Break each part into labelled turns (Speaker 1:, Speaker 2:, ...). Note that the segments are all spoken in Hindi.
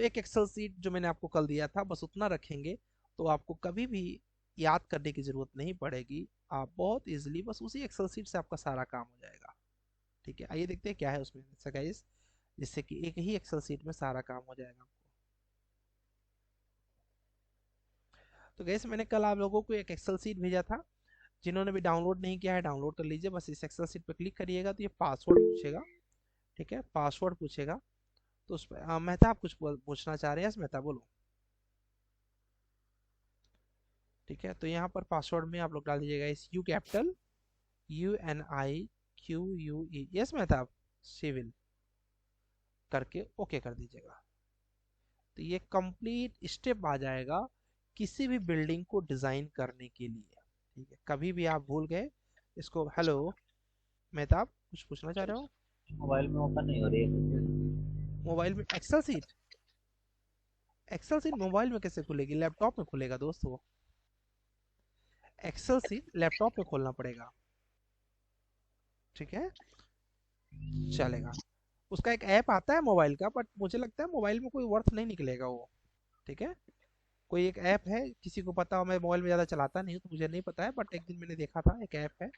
Speaker 1: तो एक एक्सेल सीट जो मैंने आपको कल दिया था बस उतना रखेंगे, तो आपको कभी भी याद करने की जरूरत नहीं पड़ेगी। आप बहुत इजीली बस उसी एक्सेल सीट से आपका सारा काम हो जाएगा। ठीक है, आइए देखते हैं क्या है उसमें ऐसा गाइस, जिससे कि एक ही एक्सेल सीट में सारा काम हो जाएगा आपको। तो गैस मैंने कल आप लोगों को एक एक्सेल सीट भेजा था, जिन्होंने भी डाउनलोड नहीं किया है डाउनलोड कर लीजिए। बस इस एक्सेल सीट पर क्लिक करिएगा तो ये पासवर्ड पूछेगा। ठीक है, पासवर्ड पूछेगा। तो उस पर मेहता आप कुछ पूछना चाह रहे हैं? मेहता बोलो। ठीक है, तो यहाँ पर पासवर्ड में आप लोग डाल दीजिएगा इस you capital UNIQUE, yes Mehta आप सिविल करके ओके कर दीजिएगा। तो ये कंप्लीट स्टेप आ जाएगा किसी भी बिल्डिंग को डिजाइन करने के लिए। ठीक है, कभी भी आप भूल गए इसको। हेलो मेहताब, कुछ पूछना चाह रहे हो?
Speaker 2: मोबाइल में ओपन नहीं हो रही है।
Speaker 1: मोबाइल में excel sheet? Excel sheet mobile में कैसे खुलेगी? लैपटॉप में खुलेगा दोस्तों। एक्सेल सीट लैपटॉप में खोलना पड़ेगा। ठीक है, चलेगा। उसका एक ऐप आता है मोबाइल का, बट मुझे लगता है मोबाइल में कोई वर्थ नहीं निकलेगा वो। ठीक है, कोई एक ऐप है, किसी को पता हो, मैं मोबाइल में ज़्यादा चलाता नहीं हूँ तो मुझे नहीं पता है, बट एक दिन मैंने देखा था एक ऐप है,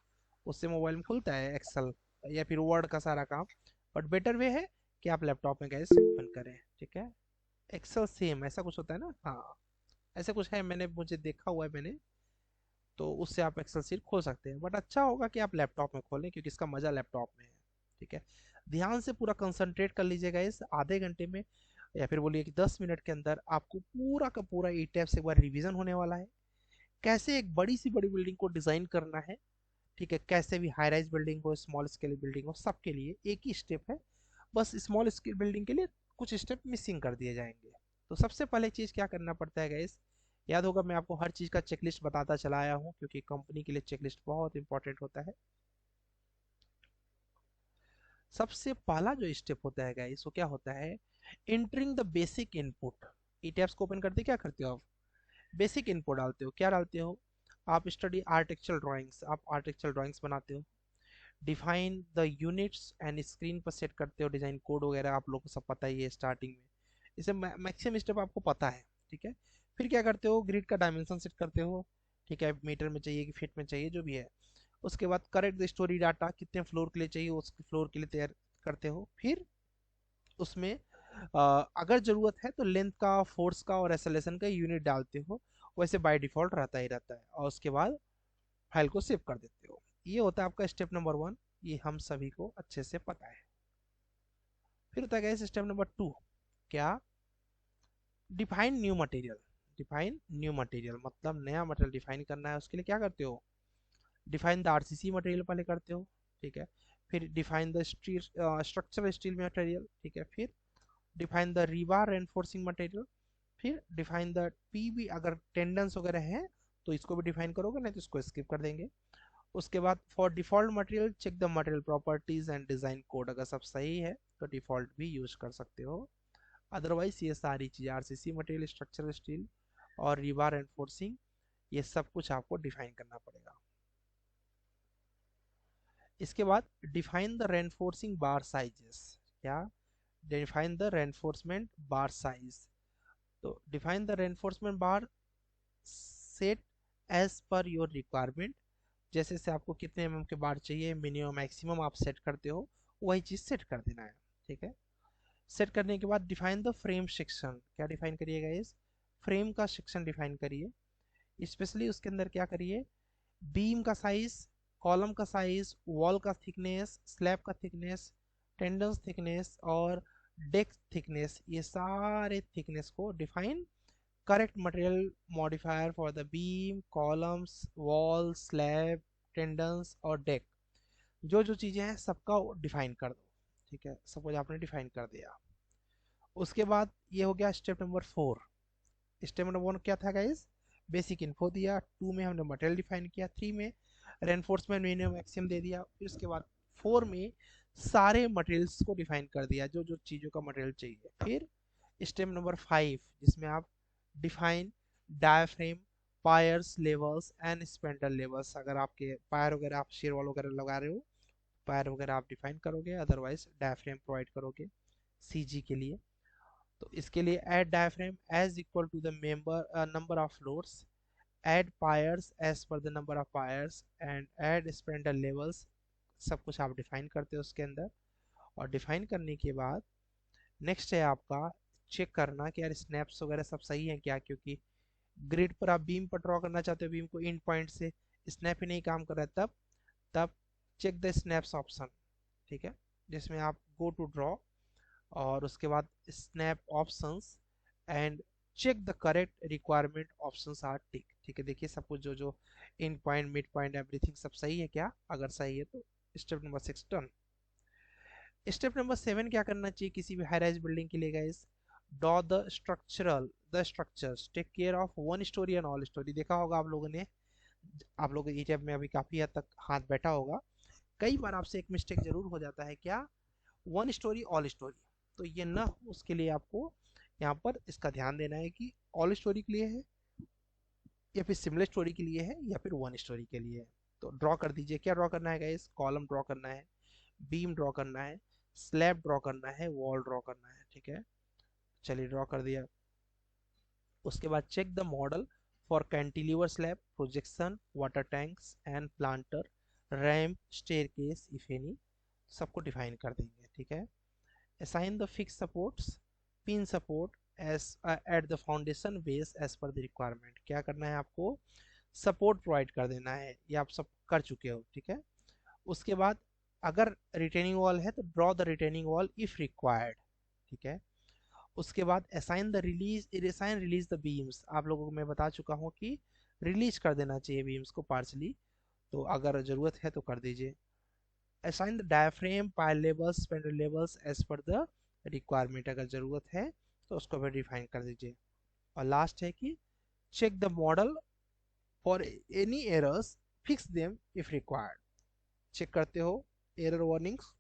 Speaker 1: उससे मोबाइल में खुलता है एक्सेल या फिर वर्ड का सारा काम। बट बेटर वे है कि आप लैपटॉप में गैस ओपन करें। ठीक है, एक्सेल सेम ऐसा कुछ होता है ना, हाँ ऐसा कुछ है, मैंने मुझे देखा हुआ है मैंने। तो उससे आप एक्सेल सीट खोल सकते हैं, बट अच्छा होगा कि आप लैपटॉप में खोलें क्योंकि इसका मजा लैपटॉप में है। ठीक है, ध्यान से पूरा कंसंट्रेट कर लीजिएगा। इस आधे घंटे में या फिर बोलिए कि 10 मिनट के अंदर आपको पूरा का पूरा ई टैप से एक बार रिवीजन होने वाला है। कैसे एक बड़ी सी बड़ी बिल्डिंग को डिजाइन करना है। ठीक है, कैसे भी हाई राइज बिल्डिंग हो, स्मॉल स्केल बिल्डिंग हो, सबके लिए एक ही स्टेप है। बस स्मॉल स्केल बिल्डिंग के लिए कुछ स्टेप मिसिंग कर दिए जाएंगे। तो सबसे पहले चीज क्या करना पड़ता है गाइस, याद होगा मैं आपको हर चीज का चेकलिस्ट बताता चला आया हूँ क्योंकि कंपनी के लिए चेकलिस्ट बहुत इंपॉर्टेंट होता है। सबसे पहला जो स्टेप होता है गाइस वो क्या होता है, entering the basic input. E tabs को ओपन करते क्या करते हो आप? बेसिक इनपुट डालते हो। क्या डालते हो? आप स्टडी आर्टिटेक्चरल ड्राइंग्स, आप आर्टिटेक्चरल ड्राइंग्स बनाते हो। Define the units and screen पर सेट करते हो डिजाइन कोड वगैरह, आप लोगों को सब पता ही है स्टार्टिंग में। इसे मैक्सिमम स्टेप आपको पता है। ठीक है, फिर क्या करते हो, ग्रिड का डायमेंशन सेट करते हो। ठीक है, मीटर में चाहिए कि फीट में चाहिए जो भी है। उसके बाद करेक्ट द स्टोरी डाटा, कितने फ्लोर के लिए चाहिए उस फ्लोर के लिए तैयार करते हो। फिर उसमें अगर जरूरत है तो लेंथ का, फोर्स का और एसएलएसएन का यूनिट डालते हो। वैसे बाय डिफॉल्ट रहता ही रहता है, और उसके बाद फाइल को सेव कर देते हो। ये होता है आपका स्टेप नंबर 1। ये हम सभी को अच्छे से पता है। फिर होता है स्टेप नंबर 2। क्या? Define new material. Define new material मतलब नया मटेरियल डिफाइन करना है, उसके लिए क्या करते हो, डिफाइन द आरसीसी मटेरियल पहले करते हो। ठीक है, फिर define the steel structural steel material. ठीक है, फिर define the rebar enforcing material. फिर डिफाइन द पीबी, अगर टेंडेंस वगैरह है तो इसको भी डिफाइन करोगे, नहीं तो इसको स्किप कर देंगे। उसके बाद for default material check the material properties and design code, अगर सब सही है तो डिफॉल्ट भी यूज कर सकते हो। अदरवाइज ये सारी चीज़ आरसीसी मटेरियल, स्ट्रक्चरल स्टील और रीबार एनफोर्सिंग, ये सब कुछ आपको डिफाइन करना पड़ेगा। इसके बाद define the reinforcing bar sizes. क्या? Define the reinforcement bar size. तो define the reinforcement bar set as per your requirement, जैसे से आपको कितने एमएम के बार चाहिए, मिनिमम मैक्सिमम आप सेट करते हो, वही चीज़ सेट कर देना है। ठीक है, सेट करने के बाद डिफाइन द फ्रेम सेक्शन। क्या डिफाइन करिएगा, इस फ्रेम का सेक्शन डिफाइन करिए। स्पेशली उसके अंदर क्या करिए, बीम का साइज, कॉलम का साइज, वॉल का थिकनेस, स्लैब का थिकनेस, टेंडन्स थिकनेस और डेक थिकनेस, ये सारे थिकनेस को define. Correct material modifier for the beam, columns, wall, slab, tendons और डेक, जो जो चीज़ें हैं सबका डिफाइन कर दो। ठीक है, सपोज आपने डिफाइन कर दिया। उसके बाद ये हो गया स्टेप नंबर 4। स्टेप नंबर 1 क्या था गाइस, बेसिक इन्फो दिया। 2 में हमने मटेरियल डिफाइन किया। 3 में रेनफोर्समेंट मिनिमम मैक्सिमम दे दिया। फिर उसके बाद 4 में सारे मटेरियल्स को डिफाइन कर दिया, जो जो चीज़ों का मटेरियल चाहिए। फिर स्टेप नंबर 5 जिसमें आप define diaphragm, piers, levels and spandrel levels, अगर आपके पायर वगैरह आप शेयर वॉल वगैरह लगा रहे हो, पायर वगैरह आप डिफाइन करोगे, अदरवाइज डायाफ्रेम प्रोवाइड करोगे सीजी के लिए। तो इसके लिए add diaphragm as equal to the member number of loads, add piers as per the number of piers and add spandrel levels. सब कुछ आप डिफाइन करते हो उसके अंदर। और डिफाइन करने के बाद नेक्स्ट है आपका चेक करना कि यार स्नैप्स वगैरह सब सही है क्या, क्योंकि ग्रिड पर आप बीम पर ड्रॉ करना चाहते हो बीम को इन पॉइंट से, स्नैप ही नहीं काम कर रहा है, तब तब चेक द स्नैप्स ऑप्शन, ठीक है, जिसमें आप गो टू ड्रॉ और उसके बाद snap options and check the correct requirement options are tick. ठीक है, देखिए सब कुछ जो जो इन पॉइंट मिड पॉइंट एवरीथिंग सब सही है क्या, अगर सही है तो step number 6 done. Step number 7 क्या करना चाहिए किसी भी हाई राइज बिल्डिंग के लिए guys, draw the structures take care of one story and all story. देखा होगा आप लोगों ने, आप लोग ई में अभी काफी हद तक हाथ बैठा होगा। कई बार आपसे एक मिस्टेक जरूर हो जाता है क्या, वन स्टोरी ऑल स्टोरी, तो ये ना हो उसके लिए आपको यहाँ पर इसका ध्यान देना है कि ऑल स्टोरी के लिए है या फिर सिमिलर स्टोरी के लिए है या फिर वन स्टोरी के लिए है। तो ड्रॉ कर दीजिए, क्या ड्रॉ करना है गाइस, कॉलम ड्रॉ करना है, बीम ड्रॉ करना है, स्लैब ड्रॉ करना है, वॉल ड्रॉ करना है। ठीक है, चलिए ड्रॉ कर दिया। उसके बाद check the model for cantilever slab, projection, water tanks and planter, ramp, staircase if any, सबको डिफाइन कर देंगे। ठीक है, assign the fixed supports, pin support as at the foundation base as per the requirement। क्या करना है आपको, सपोर्ट प्रोवाइड कर देना है, ये आप सब कर चुके हो। ठीक है, उसके बाद अगर रिटेनिंग वॉल है तो draw the retaining wall if required. ठीक है, उसके बाद assign the release the beams. आप लोगों को मैं बता चुका हूँ कि रिलीज कर देना चाहिए बीम्स को पार्शली, तो अगर जरूरत है तो कर दीजिए। assign the diaphragm pile levels spindle levels as per the requirement, अगर जरूरत है तो उसको भी डिफाइन कर दीजिए। और लास्ट है कि check the model for any errors, fix them if required। Check करते हो एरर वार्निंग्स,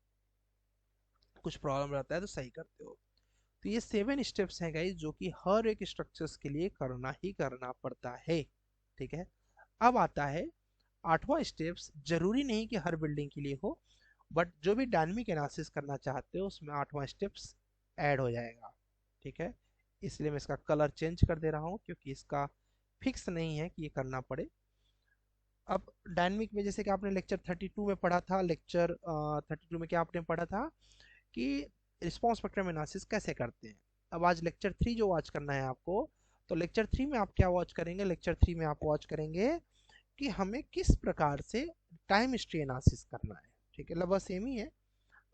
Speaker 1: कुछ प्रॉब्लम रहता है तो सही करते हो। तो ये 7 स्टेप्स हैं गाइस जो कि हर एक स्ट्रक्चर्स के लिए करना ही करना पड़ता है। ठीक है, अब आता है 8वां स्टेप्स, जरूरी नहीं कि हर बिल्डिंग के लिए हो, बट जो भी डायनेमिक एनालिसिस करना चाहते हो उसमें 8वां स्टेप्स ऐड हो जाएगा। ठीक है, इसलिए मैं इसका कलर चेंज कर दे रहा हूँ क्योंकि इसका फिक्स नहीं है कि ये करना पड़े। अब डायनेमिक में जैसे कि आपने लेक्चर 32 में पढ़ा था, लेक्चर 32 में क्या आपने पढ़ा था कि रिस्पॉन्स स्पेक्ट्रम एनालिसिस कैसे करते हैं। अब आज लेक्चर 3 जो वॉच करना है आपको, तो लेक्चर 3 में आप क्या वॉच करेंगे, लेक्चर 3 में आप वॉच करेंगे कि हमें किस प्रकार से टाइम हिस्ट्री एनालिसिस करना है। ठीक है, लगभग सेम ही है,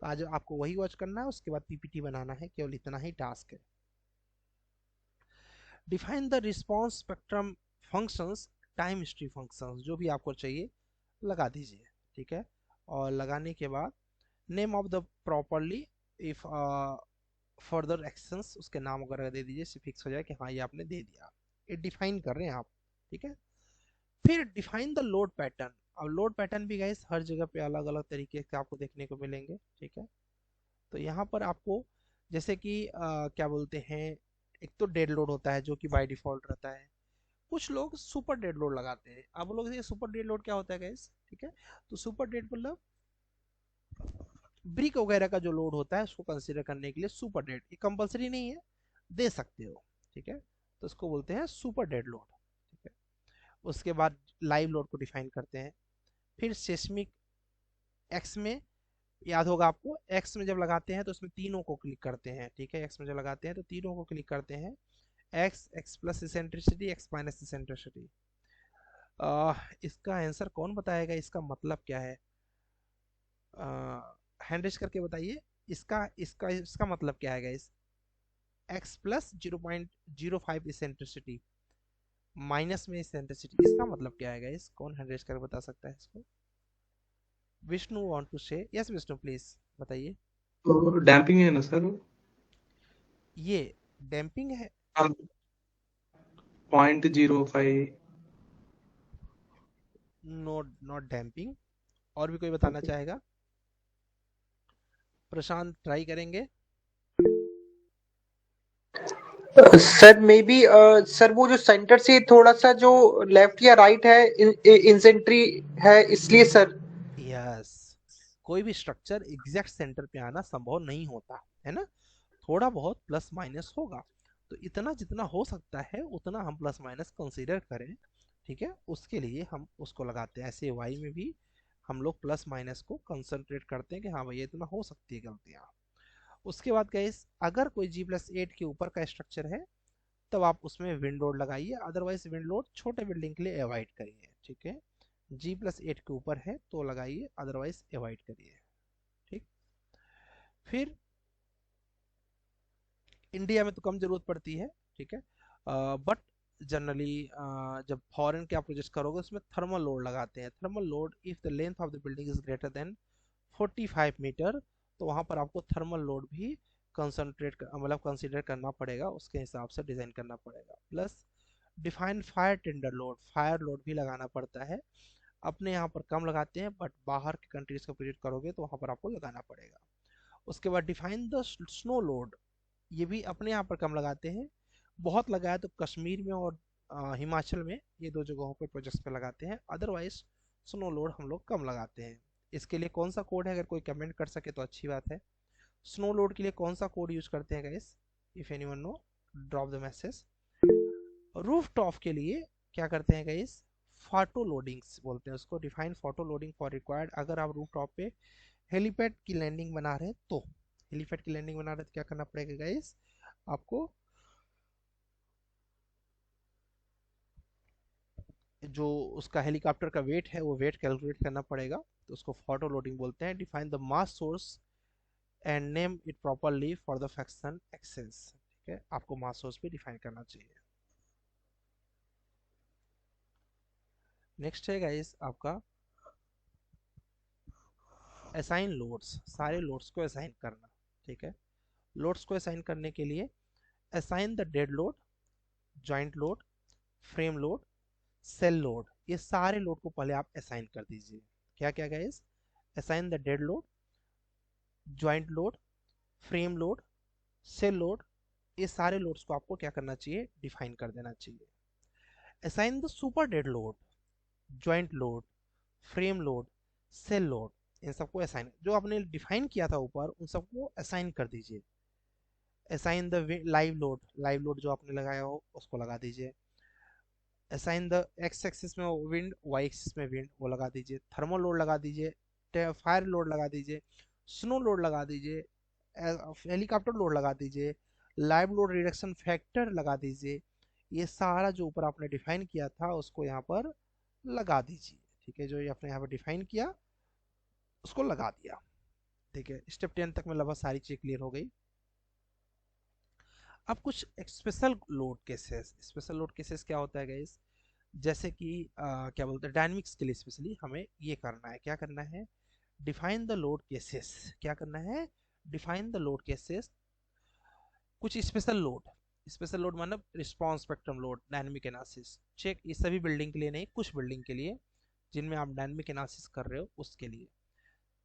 Speaker 1: तो आज आपको वही वॉच करना है, उसके बाद पीपीटी बनाना है, केवल इतना ही टास्क है। Define the response spectrum functions, time history functions, जो भी आपको चाहिए लगा दीजिए। ठीक है, और लगाने के बाद name of the properly if further actions, उसके नाम वगैरह दे दीजिए, फिक्स हो जाए कि हाँ ये आपने दे दिया, ये डिफाइन कर रहे हैं आप। ठीक है, फिर डिफाइन द लोड पैटर्न। अब लोड पैटर्न भी गाइस हर जगह पे अलग अलग तरीके से आपको देखने को मिलेंगे। ठीक है, तो यहाँ पर आपको जैसे कि क्या बोलते हैं, एक तो डेड लोड होता है जो कि बाय डिफॉल्ट रहता है, कुछ लोग सुपर डेड लोड लगाते हैं। अब लोग देखिए सुपर डेड लोड क्या होता है गाइस। ठीक है, तो सुपर डेड मतलब ब्रिक वगैरह का जो लोड होता है उसको कंसीडर करने के लिए सुपर डेड, ये कंपलसरी नहीं है, दे सकते हो। ठीक है, तो उसको बोलते हैं सुपर डेड लोड। ठीक है, उसके बाद लाइव लोड को डिफाइन करते हैं। फिर सेस्मिक एक्स में, याद होगा आपको, एक्स में जब लगाते हैं तो उसमें तीनों को क्लिक करते हैं। ठीक है, एक्स में जब लगाते हैं तो तीनों को क्लिक करते हैं, x, x plus eccentricity, x minus eccentricity. इसका आंसर कौन बताएगा, इसका मतलब क्या है, हैंड रेज करके बताइए, इसका इसका इसका मतलब क्या है guys, x plus 0.05 eccentricity minus में इसेंट्रिसिटी, इसका मतलब क्या है गाइस, कौन हैंड रेज करके बता सकता है इसको। विष्णु वांट टू से, यस विष्णु प्लीज बताइए।
Speaker 3: तो डैम्पिंग है ना सर?
Speaker 1: ये डैम्पिंग है,
Speaker 3: 0.05।
Speaker 1: Not damping. और भी कोई बताना
Speaker 3: ओके।
Speaker 1: चाहेगा, प्रशांत ट्राई करेंगे।
Speaker 4: सर मे बी सर वो जो सेंटर से थोड़ा सा जो लेफ्ट या राइट है इंसेंट्री है इसलिए सर।
Speaker 1: यस, कोई भी स्ट्रक्चर एग्जैक्ट सेंटर पे आना संभव नहीं होता है ना, थोड़ा बहुत प्लस माइनस होगा, तो इतना जितना हो सकता है उतना हम प्लस माइनस कंसीडर करें, ठीक है, उसके लिए हम उसको लगाते हैं। ऐसे वाई में भी हम लोग प्लस माइनस को कंसंट्रेट करते हैं कि हाँ भैया इतना हो सकती है गलतियाँ। उसके बाद गाइस अगर कोई G+8 के ऊपर का स्ट्रक्चर है तब आप उसमें विंड लोड लगाइए, अदरवाइज विंड लोड छोटे बिल्डिंग के लिए अवॉइड करिए, ठीक है। G+8 के ऊपर है तो लगाइए, अदरवाइज अवॉइड करिए, ठीक। फिर इंडिया में तो कम जरूरत पड़ती है, ठीक है, बट जनरली जब फॉरेन के आप प्रोजेक्ट करोगे उसमें थर्मल लोड लगाते हैं। Thermal load if the length of the building is greater than 45 metre, तो वहाँ पर आपको थर्मल लोड भी मतलब कंसिडर करना पड़ेगा, उसके हिसाब से डिज़ाइन करना पड़ेगा। Plus defined fire tender load, fire load भी लगाना पड़ता है। अपने यहाँ पर कम लगाते हैं बट बाहर के कंट्रीज का प्रोजेक्ट करोगे तो वहाँ पर आपको लगाना पड़ेगा। उसके बाद डिफाइन द स्नो लोड, ये भी अपने यहाँ पर कम लगाते हैं, बहुत लगाया तो कश्मीर में और हिमाचल में, ये दो जगहों पर प्रोजेक्ट्स पे लगाते हैं, अदरवाइज स्नो लोड हम लोग कम लगाते हैं। इसके लिए कौन सा कोड है, अगर कोई कमेंट कर सके तो अच्छी बात है। स्नो लोड के लिए कौन सा कोड यूज करते हैं guys, if anyone know drop the message. Roof top के लिए क्या करते हैं गाइस, फाटो लोडिंग्स बोलते हैं उसको, डिफाइन फाटो लोडिंग फॉर रिक्वायर्ड। अगर आप रूफ टॉप पे हेलीपैड की लैंडिंग बना रहे हैं तो, हेलीपैड की लैंडिंग बना रहे तो क्या करना पड़ेगा गाइस, आपको जो उसका हेलीकॉप्टर का वेट है वो वेट कैलकुलेट करना पड़ेगा, तो उसको फाटो लोडिंग बोलते हैं। Define the mass source and name it properly for the fraction access, ठीक है, आपको मास सोर्स भी डिफाइन करना चाहिए। नेक्स्ट है गाइस आपका असाइन लोड्स, सारे लोड्स को असाइन करना, ठीक है। लोड्स को असाइन करने के लिए assign the dead load, joint load, frame load, shell load, ये सारे लोड को पहले आप असाइन कर दीजिए। क्या क्या guys, assign the dead load, joint load, frame load, shell load, ये सारे लोड्स को आपको क्या करना चाहिए, डिफाइन कर देना चाहिए। Assign the super dead load, joint load, frame load, shell load, इन सबको असाइन, जो आपने डिफाइन किया था ऊपर उन सबको असाइन कर दीजिए। Assign the live load, live load जो आपने लगाया हो उसको लगा दीजिए। असाइन द एक्स एक्सिस में विंड, वाई एक्सिस में विंड, वो लगा दीजिए। थर्मल लोड लगा दीजिए, फायर लोड लगा दीजिए, स्नो लोड लगा दीजिए, हेलीकॉप्टर लोड लगा दीजिए, लाइव लोड रिडक्शन फैक्टर लगा दीजिए। ये सारा जो ऊपर आपने डिफाइन किया था उसको यहाँ पर लगा दीजिए, ठीक है, जो ये आपने यहाँ पर डिफाइन किया उसको लगा दिया, ठीक है। स्टेप 10 तक में लगभग सारी चीज़ क्लियर हो गई। अब कुछ special load cases, special load cases क्या होता है गाइस, जैसे कि क्या बोलते हैं, डायनेमिक्स के लिए स्पेशली हमें ये करना है, क्या करना है, डिफाइन द लोड केसेस, क्या करना है, डिफाइन द लोड केसेस। कुछ स्पेशल लोड, स्पेशल लोड मतलब response spectrum load, dynamic analysis check, ये सभी बिल्डिंग के लिए नहीं, कुछ बिल्डिंग के लिए जिनमें आप डायनेमिक एनालिसिस कर रहे हो उसके लिए।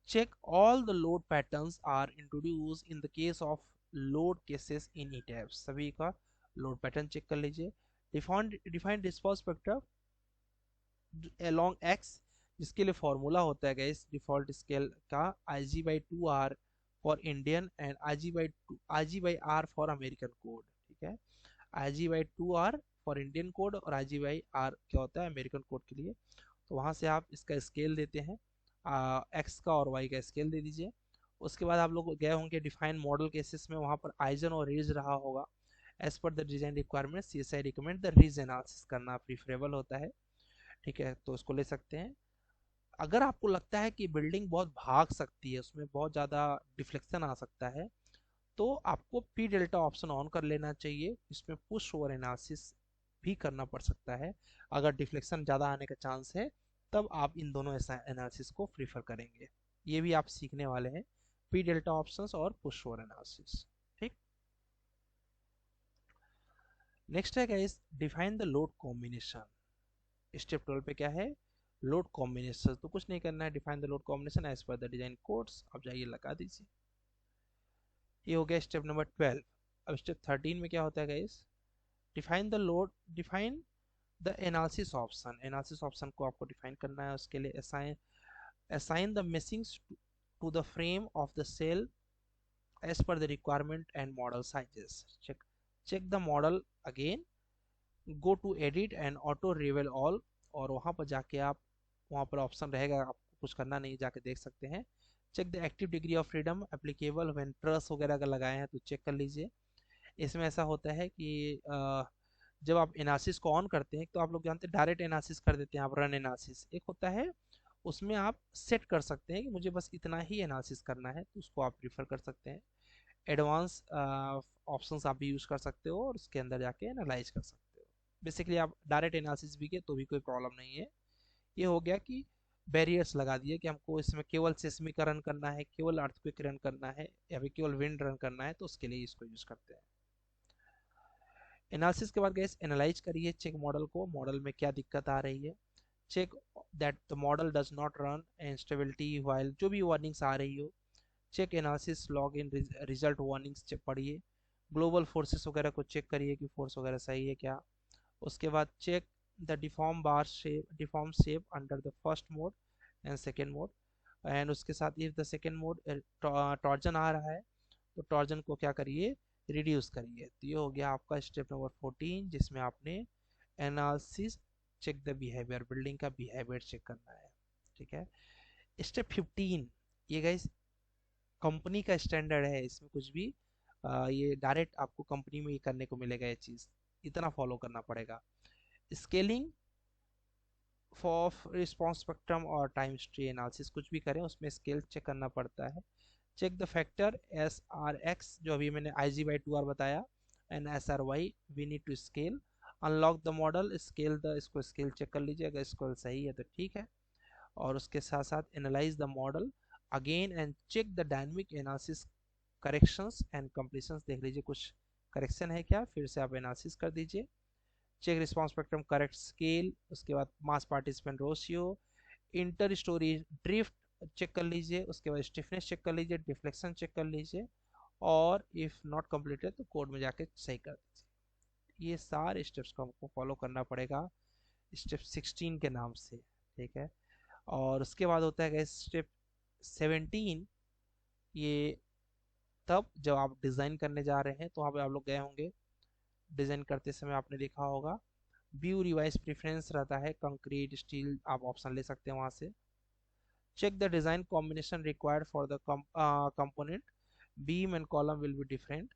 Speaker 1: Check all the load patterns are introduce in the case of load cases in ETABS, सभी का लोड पैटर्न चेक कर लीजिए। Define response spectrum along x, जिसके लिए फॉर्मूला होता है गाइस डिफॉल्ट स्केल का Ig/2R for Indian and Ig/R for American code, ठीक है। Ig/2R फॉर इंडियन कोड और Ig/R क्या होता है अमेरिकन कोड के लिए। तो वहाँ से आप इसका स्केल देते हैं, एक्स का और वाई का स्केल दे दीजिए। उसके बाद आप लोग गए होंगे डिफाइन मॉडल केसेस में, वहाँ पर आइजन और रीज रहा होगा। As per the design requirement CSI recommend the Ritz analysis करना प्रीफरेबल होता है, ठीक है, तो उसको ले सकते हैं। अगर आपको लगता है कि बिल्डिंग बहुत भाग सकती है, उसमें बहुत ज़्यादा डिफ्लेक्शन आ सकता है, तो आपको पी डेल्टा ऑप्शन ऑन कर लेना चाहिए, इसमें पुश ओवर एनालिसिस भी करना पड़ सकता है। अगर डिफ्लेक्शन ज़्यादा आने का चांस है तब आप इन दोनों एनालिसिस को प्रीफर करेंगे, ये भी आप सीखने वाले हैं, पी डेल्टा ऑप्शंस और पुश ओवर एनालिसिस, ठीक। नेक्स्ट है guys define the load combination. Step 12 पे क्या है, लोड कॉम्बिनेशन, तो कुछ नहीं करना है, define the load combination as per the design codes, आप जाइए लगा दीजिए। ये हो गया स्टेप नंबर 12। अब स्टेप 13 में क्या होता है guys, define the load, define the analysis option, analysis option को आपको डिफाइन करना है। उसके लिए assign the meshings to the frame of the cell as per the requirement and model sizes. Check the model again, go to edit and auto reveal all, और वहाँ पर जाके आप, वहाँ पर ऑप्शन रहेगा, आपको कुछ करना नहीं, जाके देख सकते हैं। Check the active degree of freedom applicable when truss वगैरह अगर लगाए हैं तो चेक कर लीजिए। इसमें ऐसा होता है कि जब आप एनालिसिस को ऑन करते हैं तो आप लोग जानते हैं डायरेक्ट एनालिसिस कर देते हैं आप, रन एनालिसिस एक होता है, उसमें आप सेट कर सकते हैं कि मुझे बस इतना ही एनालिसिस करना है, तो उसको आप प्रीफर कर सकते हैं। एडवांस ऑप्शंस आप भी यूज़ कर सकते हो और उसके अंदर जाके एनालाइज कर सकते हो। बेसिकली आप डायरेक्ट एनालिसिस भी के तो भी कोई प्रॉब्लम नहीं है। ये हो गया कि बैरियर्स लगा दिए कि हमको इसमें केवल सेस्मिक रन करना है, केवल अर्थक्वेक रन करना है, या फिर केवल विंड रन करना है, तो उसके लिए इसको यूज़ करते हैं। एनालिसिस के बाद गैस एनालाइज करिए, चेक मॉडल को, मॉडल में क्या दिक्कत आ रही है। Check that the model does not run instability while, जो भी वार्निंग्स आ रही हो। Check analysis log in result warnings check पढ़िए। ग्लोबल फोर्सेस वगैरह को चेक करिए कि फोर्स वगैरह सही है क्या। उसके बाद check the deform shape under the first mode and second mode, and उसके साथ if the second mode torsion आ रहा है तो टॉर्जन को क्या करिए, रिड्यूस करिए। तो ये हो गया आपका स्टेप नंबर 14, जिसमें आपने analysis check the behaviour, building का बिहेवियर चेक करना है। ठीक है। स्टेप 15, ये गाइस कंपनी का स्टैंडर्ड है, इसमें कुछ भी ये डायरेक्ट आपको कंपनी में ही करने को मिलेगा, ये चीज़ इतना फॉलो करना पड़ेगा। स्केलिंग फॉर रिस्पॉन्स स्पेक्ट्रम और टाइम हिस्ट्री एनालिसिस, कुछ भी करें उसमें स्केल चेक करना पड़ता है। चेक द फैक्टर SRX, जो अभी मैंने IG/2R बताया, and SRY we need to scale. Unlock the model, scale the, इसको स्केल चेक कर लीजिए, अगर स्केल सही है तो ठीक है। और उसके साथ साथ analyse the model again and check the dynamic analysis corrections and completions, देख लीजिए कुछ करेक्शन है क्या, फिर से आप एनालिसिस कर दीजिए। Check response spectrum correct scale, उसके बाद mass participant ratio, inter storey drift check कर लीजिए, उसके बाद स्टिफनेस चेक कर लीजिए, डिफ्लेक्शन चेक कर लीजिए, और इफ़ नॉट कम्प्लीटेड तो कोड में जाके सही कर दीजिए। ये सारे स्टेप्स को हमको फॉलो करना पड़ेगा स्टेप 16 के नाम से। ठीक है। और उसके बाद होता है स्टेप 17, ये तब जब आप डिज़ाइन करने जा रहे हैं, तो वहाँ पे आप लोग गए होंगे, डिज़ाइन करते समय आपने देखा होगा व्यू रिवाइज प्रेफरेंस रहता है, कंक्रीट स्टील आप ऑप्शन ले सकते हैं वहाँ से। Check the design combination required for the component, beam and column will be different.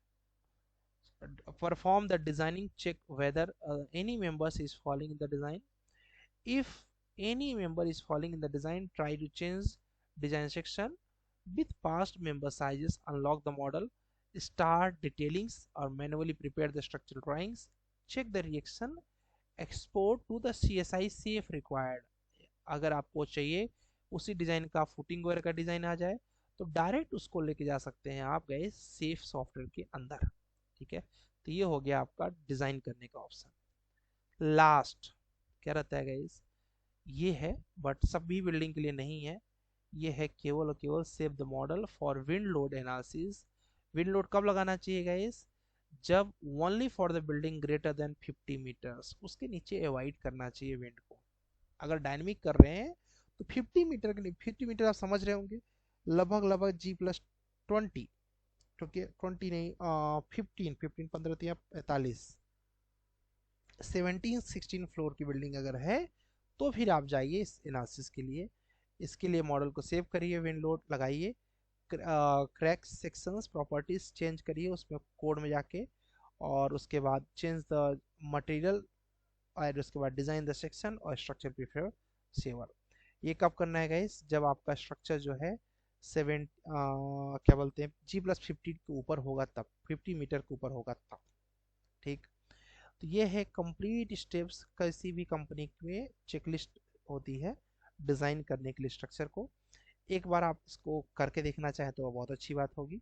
Speaker 1: Perform the designing check whether any members is falling in the design. If any member is falling in the design, try to change design section with past member sizes, unlock the model, start detailings or manually prepare the structural drawings, check the reaction, export to the CSI safe required. अगर आपको चाहिए उसी डिज़ाइन का फुटिंग वगैरह का डिज़ाइन आ जाए तो डायरेक्ट उसको लेके जा सकते हैं आप गए सेफ सॉफ्टवेयर के अंदर। ठीक है। तो ये हो गया आपका डिज़ाइन करने का ऑप्शन। लास्ट क्या रहता है गाइस, ये है, बट सभी बिल्डिंग के लिए नहीं है, ये है केवल और केवल save the model for wind load analysis. Wind load कब लगाना चाहिए गाइस, जब only for the building greater than 50 metres, उसके नीचे अवॉइड करना चाहिए विंड को। अगर डायनेमिक कर रहे हैं तो 50 मीटर के लिए, 50 मीटर आप समझ रहे होंगे, लगभग G+20, क्योंकि 20 नहीं 15 15 या 45 17-16 फ्लोर की बिल्डिंग अगर है तो फिर आप जाइए इस एनालिसिस के लिए। इसके लिए मॉडल को सेव करिए, विंड लोड लगाइए, क्रैक सेक्शंस प्रॉपर्टीज चेंज करिए उसमें कोड में जाके, और उसके बाद चेंज द मटेरियल, और उसके बाद डिज़ाइन द सेक्शन और स्ट्रक्चर प्रीफर सेवर। ये कब करना है गाइस, जब आपका स्ट्रक्चर जो है क्या बोलते हैं G+50 के ऊपर होगा, तब 50 मीटर के ऊपर होगा तब। ठीक। तो ये है कंप्लीट स्टेप्स, किसी भी कंपनी में चेकलिस्ट होती है डिज़ाइन करने के लिए स्ट्रक्चर को। एक बार आप इसको करके देखना चाहें तो बहुत अच्छी बात होगी।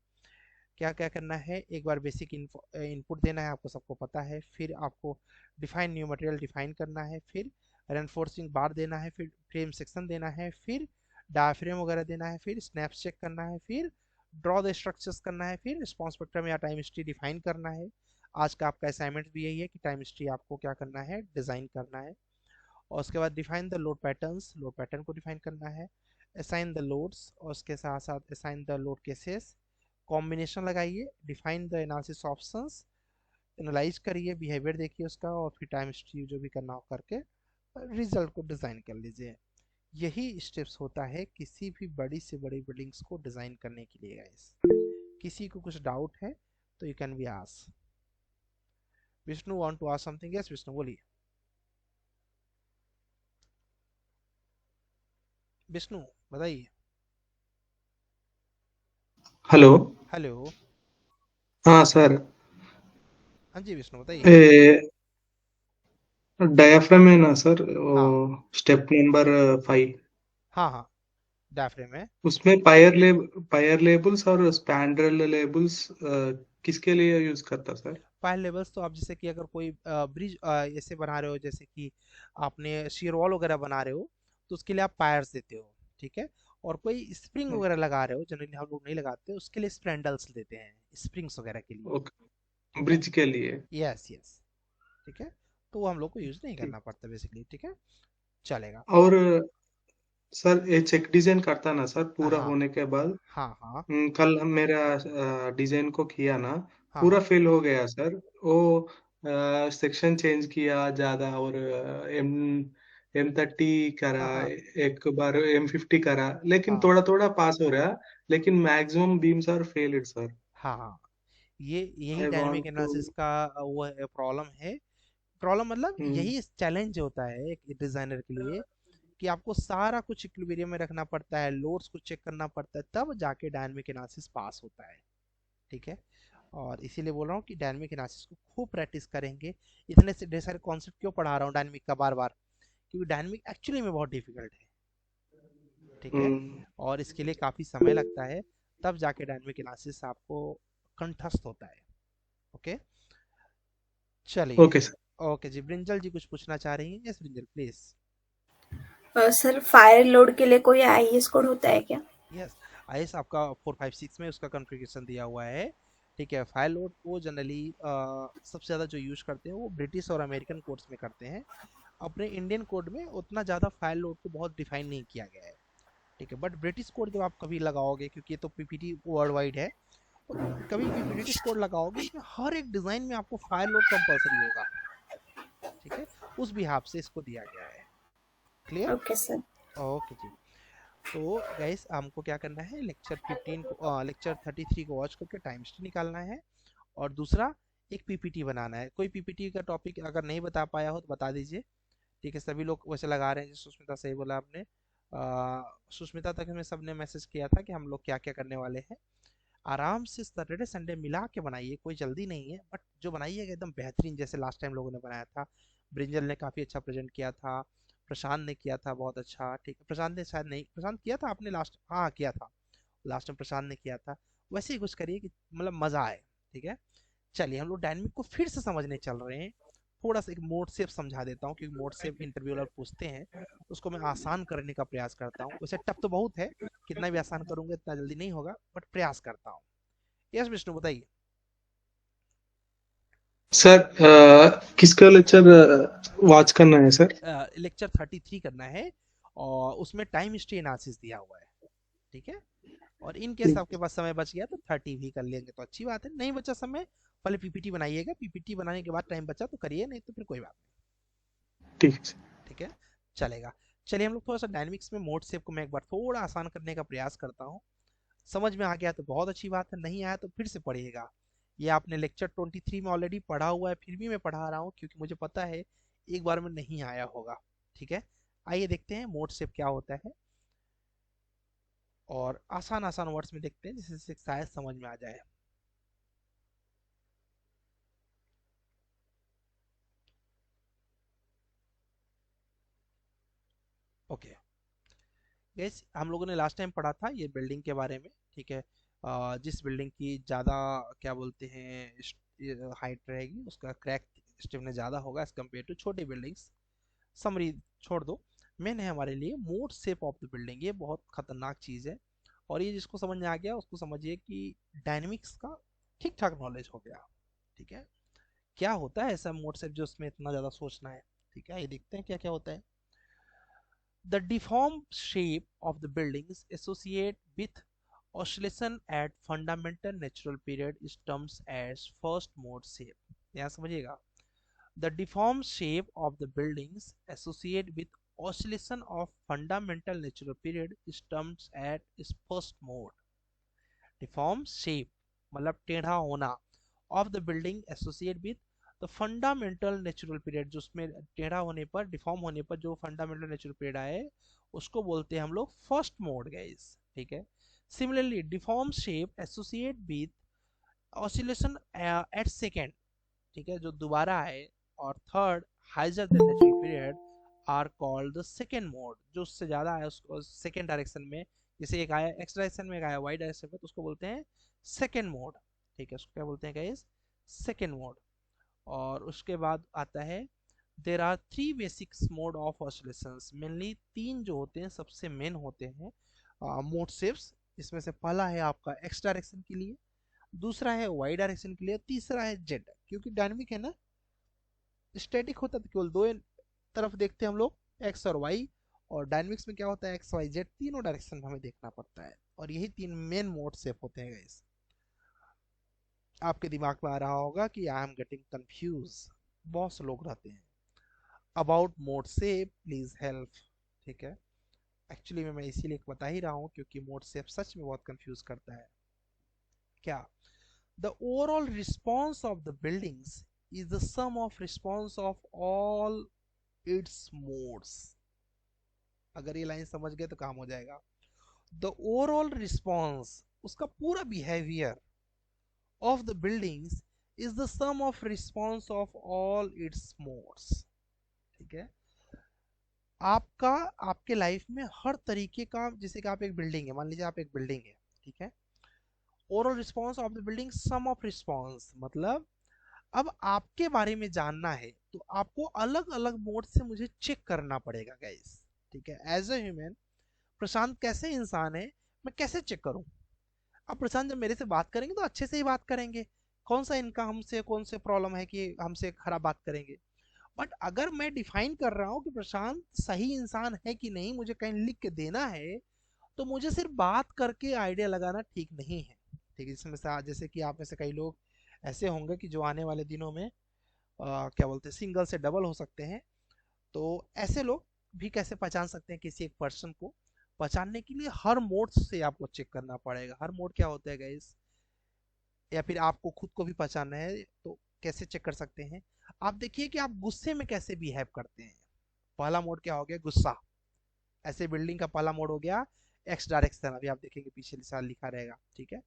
Speaker 1: क्या क्या करना है, एक बार बेसिक इनपुट देना है, आपको सबको पता है, फिर आपको डिफाइन न्यू मटेरियल डिफाइन करना है, फिर रेनफोर्सिंग बार देना है, फिर फ्रेम सेक्शन देना है, फिर डायफ्रेम वगैरह देना है, फिर स्नैप्स चेक करना है, फिर ड्रॉ द स्ट्रक्चर्स करना है, फिर रिस्पॉन्स स्पेक्ट्रम या टाइम हिस्ट्री डिफाइन करना है। आज का आपका असाइनमेंट भी यही है कि टाइम हिस्ट्री आपको क्या करना है, डिज़ाइन करना है। और उसके बाद define the load patterns, load pattern को डिफाइन करना है, असाइन द लोड्स, और उसके साथ साथ assign the load cases, combination लगाइए, define the analysis options, analyse करिए, बिहेवियर देखिए उसका, और फिर टाइम हिस्ट्री जो भी करना हो करके रिजल्ट को डिज़ाइन कर लीजिए। यही स्टेप्स होता है किसी भी बड़ी से बड़ी बिल्डिंग्स को डिज़ाइन करने के लिए गाइस। किसी को कुछ डाउट है तो you can be ask. Vishnu want to ask something? Yes Vishnu बोलिए। विष्णु बताइए।
Speaker 3: हेलो।
Speaker 1: हेलो।
Speaker 3: हाँ सर।
Speaker 1: हाँ जी विष्णु बताइए।
Speaker 3: डायाफ्राम है ना सर, वो
Speaker 1: हाँ
Speaker 3: स्टेप नंबर 5,
Speaker 1: हाँ हाँ डायफ्रेम है।
Speaker 3: उसमें पायर लेबल्स और स्पैंड्रेल लेबल्स किसके लिए यूज करता सर?
Speaker 1: फाइल लेवल्स तो आप जैसे कि अगर कोई ब्रिज ऐसे बना रहे हो, जैसे कि आपने शेयर वॉल वगैरह बना रहे हो, तो उसके लिए आप पायर्स देते हो, ठीक है। और कोई स्प्रिंग वगैरह लगा रहे हो, जनरली हम लोग नहीं लगाते, उसके लिए स्प्रैंडल्स देते हैं, स्प्रिंग्स वगैरह के लिए,
Speaker 3: ओके,
Speaker 1: ठीक है।
Speaker 3: ब्रिज के लिए।
Speaker 1: यस यस, ठीक है। तो वो हम लोग को यूज नहीं
Speaker 3: ठीक।
Speaker 1: करना पड़ता बेसिकली, ठीक है, चलेगा।
Speaker 3: और सर ये चेक डिजाइन करता ना सर पूरा
Speaker 1: हाँ
Speaker 3: होने के बाद?
Speaker 1: हाँ हाँ
Speaker 3: कल हम मेरा डिजाइन को किया ना,
Speaker 1: हाँ
Speaker 3: पूरा
Speaker 1: हाँ
Speaker 3: फेल हो गया सर। वो सेक्शन चेंज किया ज्यादा, और एम M30 करा,
Speaker 1: हाँ हाँ
Speaker 3: एक बार M50 करा, लेकिन
Speaker 1: हाँ
Speaker 3: थोड़ा थोड़ा पास हो रहा, लेकिन maximum beams are failed sir.
Speaker 1: हाँ हाँ। ये यही
Speaker 3: I
Speaker 1: dynamic
Speaker 3: want to.
Speaker 1: Analysis का वो प्रॉब्लम है। प्रॉब्लम मतलब यही चैलेंज होता है एक डिजाइनर के लिए, कि आपको सारा कुछ इक्विलिब्रियम में रखना पड़ता है, लोड्स को चेक करना पड़ता है, तब जाके डायनेमिक एनालिसिस पास होता है, ठीक है। और इसीलिए बोल रहा हूँ कि डायनेमिक एनालिसिस को खूब प्रैक्टिस करेंगे। इतने से ढेर सारे कॉन्सेप्ट क्यों पढ़ा रहा हूँ डायनेमिक का बार बार, क्योंकि डायनेमिक एक्चुअली में बहुत डिफिकल्ट है, ठीक है। और इसके लिए काफ़ी समय लगता है, तब जाके डायनेमिक एनालिसिस आपको कंठस्थ होता है। ओके, चलिए।
Speaker 3: Okay sir.
Speaker 1: ओके जी, ब्रिंजल जी कुछ पूछना चाह रही हैं? Yes brinjal please.
Speaker 5: Sir fire load के लिए कोई आईएस कोड होता है क्या?
Speaker 1: यस, आईएस आपका 456 में उसका कॉन्फ़िगरेशन दिया हुआ है, ठीक है। फाइल लोड को जनरली सबसे ज़्यादा जो यूज करते हैं वो ब्रिटिश और अमेरिकन कोड्स में करते हैं। अपने इंडियन कोड में उतना ज़्यादा फाइल लोड को बहुत डिफाइन नहीं किया गया है, ठीक है। बट ब्रिटिश कोड जब आप कभी लगाओगे, क्योंकि ये तो पीपीटी वर्ल्ड वाइड है, तो कभी भी ब्रिटिश कोड लगाओगे, इसमें हर एक डिज़ाइन में आपको फाइल लोड कंपलसरी होगा, ठीक है। उस बिहाफ से इसको दिया गया है। क्लियर?
Speaker 5: Okay sir.
Speaker 1: ओके जी। तो गाइस हमको क्या करना है, लेक्चर 15 को लेक्चर 33 को वॉच करके टाइम स्टेप निकालना है, और दूसरा एक पीपीटी बनाना है। कोई पीपीटी का टॉपिक अगर नहीं बता पाया हो तो बता दीजिए, ठीक है। सभी लोग वैसे लगा रहे हैं, जैसे सुष्मिता सही बोला आपने। सुष्मिता तक हमें सबने मैसेज किया था कि हम लोग क्या क्या करने वाले हैं। आराम से सैटरडे संडे मिला के बनाइए, कोई जल्दी नहीं है, बट जो बनाइएगा एकदम बेहतरीन, जैसे लास्ट टाइम लोगों ने बनाया था। ब्रिंजल ने काफ़ी अच्छा प्रेजेंट किया था, प्रशांत ने किया था बहुत अच्छा, ठीक है। प्रशांत ने शायद नहीं, प्रशांत किया था आपने लास्ट? हाँ किया था, लास्ट में प्रशांत ने किया था। वैसे ही कुछ करिए कि मतलब मज़ा आए, ठीक है। चलिए हम लोग डायनेमिक को फिर से समझने चल रहे हैं। थोड़ा सा एक मोड सेप समझा देता हूँ, क्योंकि मोड सेप इंटरव्यू वाले पूछते हैं, तो उसको मैं आसान करने का प्रयास करता हूँ। वैसे टफ तो बहुत है, कितना भी आसान करूंगा इतना जल्दी नहीं होगा, बट प्रयास करता हूँ। यस विष्णु बताइए।
Speaker 3: सर किसका लेक्चर वॉच करना है सर?
Speaker 1: लेक्चर 33 करना है, और उसमें टाइम हिस्ट्री एनालिसिस दिया हुआ है, ठीक है। और इन केस आपके पास समय बच गया तो 30 भी कर लेंगे तो अच्छी बात है, नहीं बचा समय पहले पीपीटी बनाइएगा, पीपीटी बनाने के बाद टाइम बचा तो करिए, नहीं तो फिर कोई बात
Speaker 3: ठीक है सर।
Speaker 1: नहीं, ठीक है, चलेगा। चलिए हम लोग थोड़ा सा डायनेमिक्स में मोड सेप को मैं एक बार थोड़ा आसान करने का प्रयास करता हूँ। समझ में आ गया तो बहुत अच्छी बात है, नहीं आया तो फिर से पढ़िएगा। ये आपने लेक्चर 23 में ऑलरेडी पढ़ा हुआ है, फिर भी मैं पढ़ा रहा हूँ क्योंकि मुझे पता है एक बार में नहीं आया होगा, ठीक है। आइए देखते हैं मोड सेप क्या होता है, और आसान आसान वर्ड्स में देखते हैं जिससे शायद समझ में आ जाए। ओके गैस, हम लोगों ने लास्ट टाइम पढ़ा था ये बिल्डिंग के बारे में, ठीक है। जिस बिल्डिंग की ज़्यादा क्या बोलते हैं हाइट रहेगी, उसका क्रैक स्टिफनेस ज़्यादा होगा एज कम्पेयर टू छोटी बिल्डिंग्स। समरी छोड़ दो, मेन है हमारे लिए mode shape of the building. ये बहुत खतरनाक चीज़ है, और ये जिसको समझ में आ गया उसको समझिए कि डायनेमिक्स का ठीक ठाक नॉलेज हो गया, ठीक है। क्या होता है ऐसा मोड शेप जो उसमें इतना ज़्यादा सोचना है, ठीक है। ये देखते हैं क्या क्या होता है। The deformed shape of the buildings associate with oscillation at fundamental natural period is terms as first mode shape. यहाँ समझिएगा, the deformed shape of the buildings associated with oscillation of fundamental natural period is termed as its first mode। deformed shape मतलब टेढ़ा होना of the building associated with the fundamental natural period, जो उसमें टेढ़ा होने पर, डिफॉर्म होने पर जो फंडामेंटल नेचुरल पीरियड आए उसको बोलते हैं हम लोग फर्स्ट मोड गाइस, ठीक है। Similarly deform shape associate with oscillation at second, ठीक है, जो दोबारा आए, और third higher than natural period are called the second mode, जो उससे ज्यादा है उसको सेकेंड डायरेक्शन में, जैसे एक आया एक्स डायरेक्शन में, एक आया वाई डायरेक्शन में, तो उसको बोलते हैं सेकेंड मोड, ठीक है, उसको क्या बोलते हैं गाइस, सेकेंड मोड। और उसके बाद आता है there are three basic mode of oscillations, mainly तीन जो होते हैं सबसे मेन होते हैं मोड शेप्स। इसमें से पहला है आपका एक्स डायरेक्शन के लिए, दूसरा है वाई डायरेक्शन के लिए, तीसरा है जेड। क्योंकि डायनेमिक है ना, स्टैटिक होता तो केवल दो तरफ देखते हैं हम लोग, एक्स और वाई, और डायनेमिक्स में क्या होता है, एक्स वाई जेड तीनों डायरेक्शन में हमें देखना पड़ता है, और यही तीन मेन मोड शेप होते हैं गाइस। आपके दिमाग में आ रहा होगा कि आई एम गेटिंग कंफ्यूज, बहुत से लोग रहते हैं about mode shape, please help, ठीक है। एक्चुअली मैं इसीलिए बता ही रहा हूँ क्योंकि मोड शेप सच में बहुत कंफ्यूज करता है। क्या, the overall response of the buildings is the sum of response of all its modes। अगर ये लाइन समझ गए तो काम हो जाएगा। the overall response, उसका पूरा behaviour of the buildings is the sum of response of all its modes, ठीक है। आपका आपके लाइफ में हर तरीके का, जैसे कि आप एक बिल्डिंग है, मान लीजिए आप एक बिल्डिंग है, ठीक है, overall response of the building sum of response, मतलब अब आपके बारे में जानना है तो आपको अलग अलग मोड से मुझे चेक करना पड़ेगा गाइस, ठीक है। एज ए ह्यूमन प्रशांत कैसे इंसान है, मैं कैसे चेक करूं। अब प्रशांत जब मेरे से बात करेंगे तो अच्छे से ही बात करेंगे, कौन सा इनका हमसे कौन से प्रॉब्लम है कि हमसे खराब बात करेंगे। बट अगर मैं डिफाइन कर रहा हूं कि प्रशांत सही इंसान है कि नहीं, मुझे कहीं लिख के देना है, तो मुझे सिर्फ बात करके आइडिया लगाना ठीक नहीं है, ठीक है। जिसमें से जैसे कि आप में से कई लोग ऐसे होंगे कि जो आने वाले दिनों में क्या बोलते हैं, सिंगल से डबल हो सकते हैं, तो ऐसे लोग भी कैसे पहचान सकते हैं किसी एक पर्सन को। पहचानने के लिए हर मोड से आपको चेक करना पड़ेगा। हर मोड क्या होता है गाइस, या फिर आपको खुद को भी पहचानना है तो कैसे चेक कर सकते हैं। आप देखिए कि आप गुस्से में कैसे बिहेव करते हैं। पहला मोड क्या हो गया, गुस्सा। ऐसे बिल्डिंग का पहला मोड हो गया एक्स डायरेक्शन, अभी आप देखेंगे पीछे साल लिखा रहेगा, ठीक है।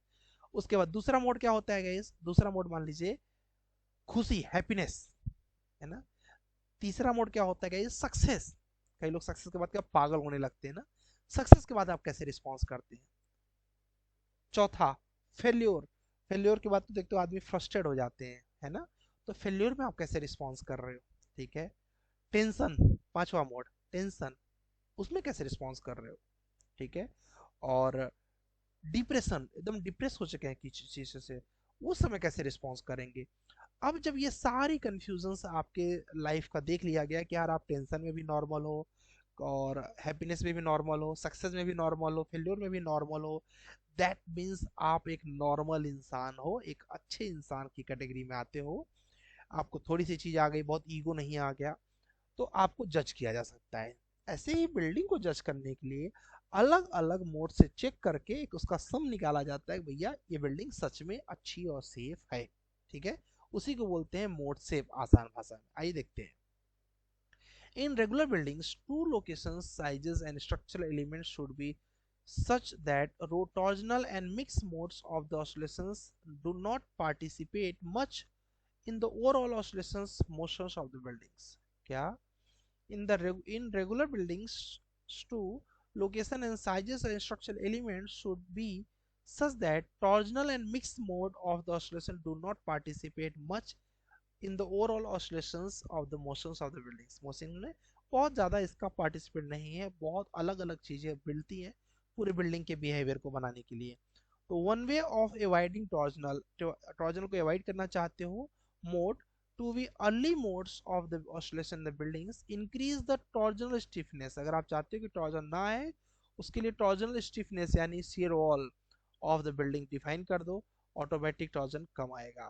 Speaker 1: उसके बाद दूसरा मोड क्या होता है गाइस, दूसरा मोड मान लीजिए खुशी, हैप्पीनेस, है ना। तीसरा मोड क्या होता है गाइस, सक्सेस। कई लोग सक्सेस के बाद क्या पागल होने लगते हैं ना। सक्सेस के बाद आप कैसे रिस्पॉन्स करते हैं। चौथा फेल्योर, फेल्योर के बाद तो देखते हो आदमी फ्रस्ट्रेट हो जाते हैं, है ना। तो फेल्योर में आप कैसे रिस्पॉन्स कर रहे हो, ठीक है। टेंशन, पांचवा मोड टेंशन, उसमें कैसे रिस्पॉन्स कर रहे हो, ठीक है। और डिप्रेशन, एकदम डिप्रेस हो चुके हैं किसी चीज से, उस समय कैसे रिस्पॉन्स करेंगे। अब जब ये सारी कंफ्यूजन आपके लाइफ का देख लिया गया कि यार आप टेंशन में भी नॉर्मल हो, और हैप्पीनेस में भी नॉर्मल हो, सक्सेस में भी नॉर्मल हो, फेल्योर में भी नॉर्मल हो, दैट मीन्स आप एक नॉर्मल इंसान हो, एक अच्छे इंसान की कैटेगरी में आते हो। आपको थोड़ी सी चीज आ गई, बहुत ईगो नहीं आ गया, तो आपको जज किया जा सकता है। ऐसे ही बिल्डिंग को जज करने के लिए अलग अलग मोड से चेक करके एक उसका सम निकाला जाता है, भैया ये बिल्डिंग सच में अच्छी और सेफ है, ठीक है। उसी को बोलते हैं मोड सेफ आसान भाषा में। आइए देखते हैं। In regular buildings, two locations, sizes and structural elements should be such that rotational and mixed modes of the oscillations do not participate much in the overall oscillations motions of the buildings। क्या, in regular buildings too, location and sizes and structural elements should be such that torsional and mixed mode of the oscillation do not participate much in the overall oscillations of the motions of the buildings। Motion में बहुत ज़्यादा इसका पार्टिसिपेट नहीं है, बहुत अलग अलग चीज़ें मिलती हैं पूरे बिल्डिंग के बिहेवियर को बनाने के लिए। तो one way of avoiding torsional, torsional को अवॉइड करना चाहते हो mode to be early modes of the oscillation in the buildings, increase the torsional stiffness. अगर आप चाहते हो कि टॉर्जन ना आए, उसके लिए टॉर्जनल स्टिफनेस यानी shear wall of the building define कर दो, ऑटोमेटिक टॉर्जन कम आएगा।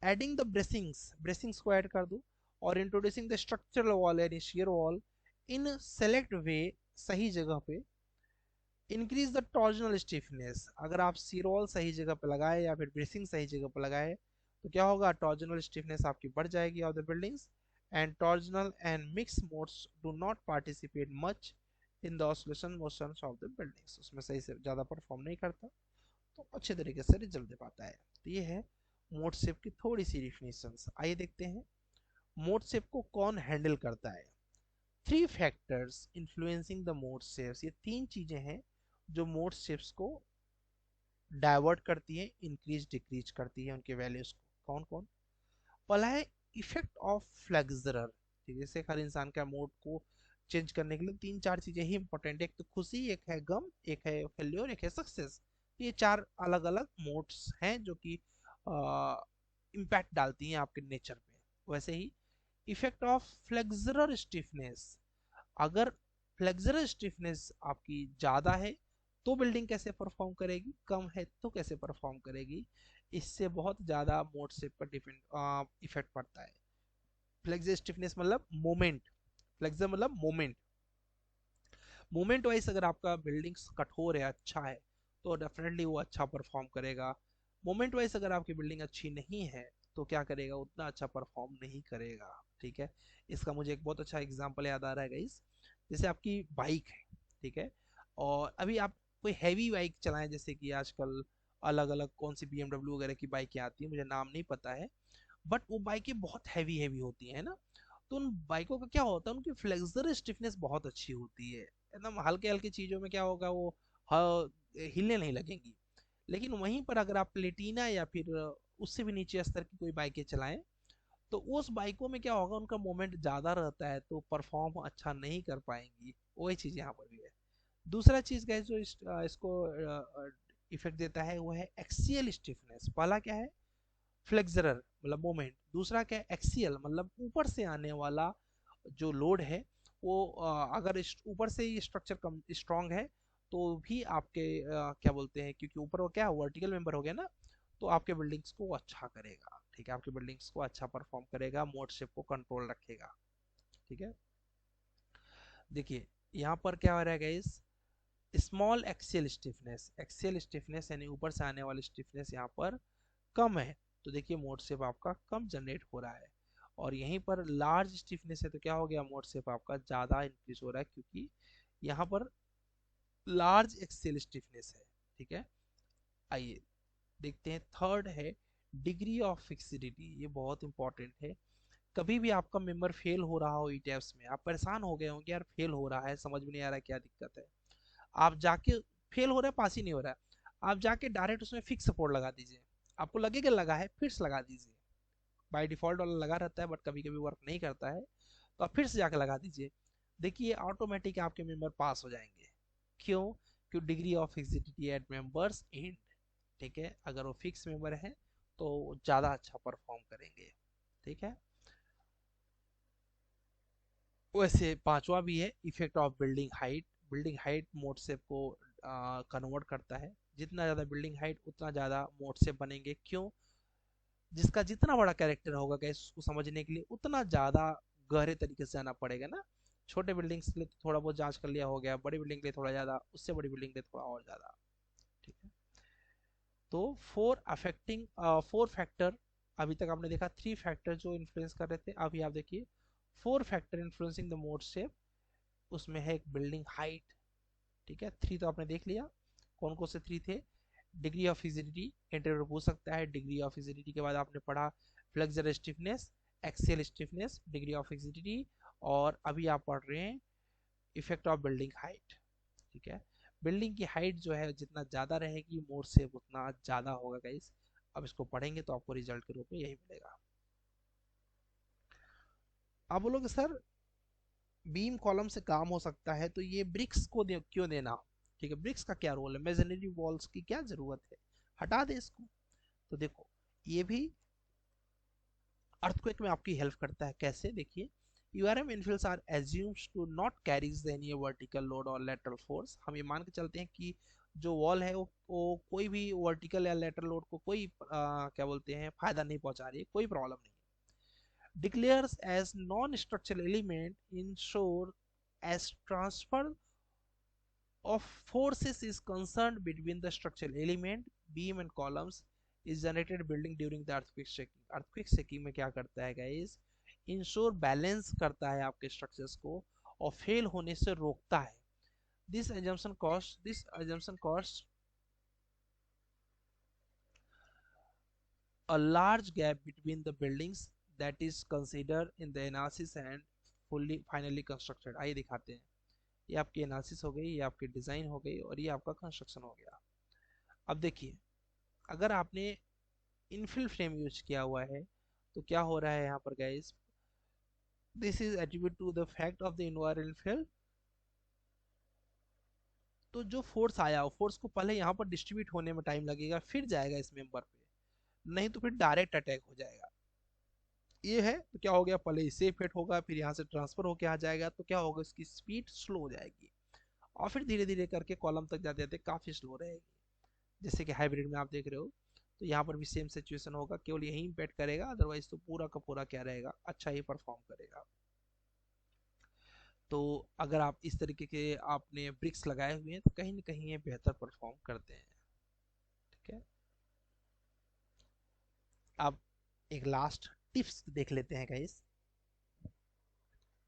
Speaker 1: एडिंग द ब्रेसिंग्स को ऐड कर दो, और इंट्रोड्यूसिंग द स्ट्रक्चरल वॉल यानी शियर वॉल इन सेलेक्ट वे, सही जगह पे। इंक्रीज द टॉर्जनल स्टिफनेस, अगर आप शियर वॉल सही जगह पे लगाए या फिर ब्रेसिंग सही जगह पे लगाए तो क्या होगा, टॉर्जनल स्टिफनेस आपकी बढ़ जाएगी of the buildings. And torsional and mix modes do not participate much in the oscillation motions of the buildings, उसमें सही से ज़्यादा परफॉर्म नहीं करता, तो अच्छे तरीके से रिजल्ट दे पाता है। तो ये है मोड शेप की थोड़ी सी डिफिनेशंस। आइए देखते हैं मोड शेप को कौन हैंडल करता है। 3 factors influencing the mode shapes, ये 3 चीजें हैं जो मोड शेप्स को डाइवर्ट करती है, इंक्रीज डिक्रीज करती है उनके वैल्यूज को। कौन कौन? पहला है इफेक्ट ऑफ फ्लेक्सरर, जैसे हर इंसान का मोड को चेंज करने के लिए 3-4 चीजें ही इंपॉर्टेंट है, एक तो खुशी, एक है गम, एक है फेल्योर, एक है सक्सेस। ये 4 अलग अलग मोड्स हैं जो कि इम्पैक्ट डालती हैं आपके नेचर पे। वैसे ही इफेक्ट ऑफ फ्लेक्सरर स्टिफनेस, अगर फ्लेक्सरल स्टिफनेस आपकी ज़्यादा है तो बिल्डिंग कैसे परफॉर्म करेगी, कम है तो कैसे परफॉर्म करेगी, इससे बहुत ज़्यादा मोड शेप पर डिफरेंट इफेक्ट पड़ता है। फ्लेक्सरल स्टिफनेस मतलब मोमेंट, फ्लेक्सर मतलब मोमेंट, मोमेंट वाइज अगर आपका बिल्डिंग्स कठोर है, अच्छा है, तो डेफिनेटली वो अच्छा परफॉर्म करेगा। मोमेंट वाइज अगर आपकी बिल्डिंग अच्छी नहीं है तो क्या करेगा, उतना अच्छा परफॉर्म नहीं करेगा। ठीक है, इसका मुझे एक बहुत अच्छा एग्जांपल याद आ रहा है गाइस, जैसे आपकी बाइक है, ठीक है, और अभी आप कोई हैवी बाइक चलाएं, जैसे कि आजकल अलग अलग कौन सी BMW वगैरह की बाइकें आती हैं, मुझे नाम नहीं पता है, बट वो बाइकें बहुत हैवी हैवी होती हैं ना, तो उन बाइकों का क्या होता है, उनकी फ्लेक्सर स्टिफनेस बहुत अच्छी होती है, एकदम हल्के हल्के चीज़ों में क्या होगा वो हिलने नहीं लगेंगी। लेकिन वहीं पर अगर आप प्लेटिना या फिर उससे भी नीचे स्तर की कोई बाइकें चलाएं तो उस बाइकों में क्या होगा, उनका मोमेंट ज़्यादा रहता है तो परफॉर्म अच्छा नहीं कर पाएंगी। वही चीज़ यहाँ पर भी है। दूसरा चीज़ गैस जो इसको इफेक्ट देता है वो है एक्सियल स्टिफनेस। पहला क्या है, फ्लेक्सरर मतलब मोमेंट, दूसरा क्या है, एक्सियल मतलब ऊपर से आने वाला जो लोड है वो अगर ऊपर से ही स्ट्रक्चर कम स्ट्रांग है तो भी आपके क्या बोलते हैं, क्योंकि ऊपर वो क्या वर्टिकल मेंबर हो गया ना, तो आपके बिल्डिंग्स को अच्छा करेगा। ठीक है, आपके बिल्डिंग्स को अच्छा परफॉर्म करेगा, मोड शेप को कंट्रोल रखेगा। ठीक है, देखिए यहाँ पर क्या हो रहा है गाइस, स्मॉल एक्सियल स्टिफनेस यानी ऊपर से आने वाली स्टिफनेस यहाँ पर कम है, तो देखिए मोड शेप आपका कम जनरेट हो रहा है। और यहीं पर लार्ज स्टिफनेस है तो क्या हो गया, मोड शेप आपका ज़्यादा इंक्रीज हो रहा है, क्योंकि यहाँ पर लार्ज एक्सियल स्टिफनेस है। ठीक है, आइए देखते हैं थर्ड है डिग्री ऑफ फिक्सिडिटी। ये बहुत इंपॉर्टेंट है। कभी भी आपका मेंबर फेल हो रहा हो ईटेप्स में, आप परेशान हो गए होंगे यार फेल हो रहा है, समझ में नहीं आ रहा है क्या दिक्कत है, आप जाके फेल हो रहा है, पास ही नहीं हो रहा है, आप जाके डायरेक्ट उसमें फिक्स सपोर्ट लगा दीजिए, आपको लगेगा लगा है, फिर से लगा दीजिए। बाय डिफॉल्ट वाला लगा रहता है बट कभी कभी वर्क नहीं करता है, तो आप फिर से जाके लगा दीजिए, देखिए ऑटोमेटिक आपके मेंबर पास हो जाएंगे। क्यों? क्यों degree of fixity at members end. ठीक है, अगर वो फिक्स मेंबर है तो ज़्यादा अच्छा परफॉर्म करेंगे। ठीक है, वैसे पांचवा भी है effect of building height. Building height mode shape को कन्वर्ट करता है, जितना ज़्यादा बिल्डिंग हाइट उतना ज़्यादा मोड शेप बनेंगे। क्यों? जिसका जितना बड़ा कैरेक्टर होगा गैस उसको समझने के लिए उतना ज़्यादा गहरे तरीके से जाना पड़ेगा ना। छोटे बिल्डिंग्स के लिए तो थोड़ा बहुत जांच कर लिया हो गया, बड़ी बिल्डिंग के लिए थोड़ा ज़्यादा, उससे बड़ी बिल्डिंग के लिए थोड़ा और ज़्यादा। ठीक है, तो फोर फैक्टर, अभी तक आपने देखा 3 फैक्टर जो इन्फ्लुएंस कर रहे थे, अभी आप देखिए 4 factor influencing the mode shape. उसमें है एक बिल्डिंग हाइट। ठीक है, 3 तो आपने देख लिया, कौन कौन से 3 थे। डिग्री ऑफ फिजिडिटी, इंटरव्यू पूछ सकता है, डिग्री ऑफ फिजिडिटी के बाद आपने पढ़ा flexure stiffness, axial stiffness, degree of fixity, और अभी आप पढ़ रहे हैं इफेक्ट ऑफ बिल्डिंग हाइट। ठीक है, बिल्डिंग की हाइट जो है जितना ज़्यादा रहेगी मोड शेप उतना ज़्यादा होगा गाइस। अब इसको पढ़ेंगे तो आपको रिजल्ट के रूप में यही मिलेगा। आप बोलोगे सर बीम कॉलम से काम हो सकता है तो ये ब्रिक्स को क्यों देना? ठीक है, ब्रिक्स का क्या रोल है, मेसनरी वॉल्स की क्या जरूरत है, हटा दे इसको। तो देखो ये भी अर्थक्वेक में आपकी हेल्प करता है। कैसे? देखिए URM infills are assumes to not carries any vertical load और लेटरल फोर्स। हम ये मान के चलते हैं कि जो वॉल है वो कोई भी वर्टिकल या लेटरल लोड को कोई क्या बोलते हैं फायदा नहीं पहुंचा रही है, कोई प्रॉब्लम नहीं है। Declares as non structural element ensure as transfer of forces is concerned between the structural element, beam and columns is generated building during the earthquake shaking. earthquake shaking में क्या करता है guys, इंश्योर बैलेंस करता है आपके स्ट्रक्चर्स को और फेल होने से रोकता है। this assumption costs a large gap between the buildings that is considered in the analysis and fully finally constructed। आइए दिखाते हैं, ये आपकी एनालिसिस हो गई, ये आपकी डिज़ाइन हो गई और ये आपका कंस्ट्रक्शन हो गया। अब देखिए, अगर आपने इनफिल फ्रेम यूज किया हुआ है तो क्या हो रहा है यहाँ पर guys, this is attribute to the fact of the environmental. तो जो फोर्स आया वो फोर्स को पहले यहाँ पर डिस्ट्रीब्यूट होने में टाइम लगेगा, फिर जाएगा इस मेंबर पे, नहीं तो फिर डायरेक्ट अटैक हो जाएगा। ये है तो क्या हो गया, पहले इसे इफेक्ट होगा, फिर यहाँ से ट्रांसफर होके आ जाएगा, तो क्या होगा, इसकी स्पीड स्लो हो जाएगी और फिर धीरे धीरे करके कॉलम तक जाते जाते काफी स्लो रहेगी। जैसे कि हाइब्रिड में आप देख रहे हो, तो यहाँ पर भी सेम सिचुएशन होगा, केवल यही इम्पैक्ट करेगा, अदरवाइज तो पूरा का पूरा क्या रहेगा, अच्छा ही परफॉर्म करेगा। तो अगर आप इस तरीके के आपने ब्रिक्स लगाए हुए हैं तो कहीं ना कहीं ये बेहतर परफॉर्म करते हैं। ठीक है, अब एक लास्ट टिप्स देख लेते हैं गाइस,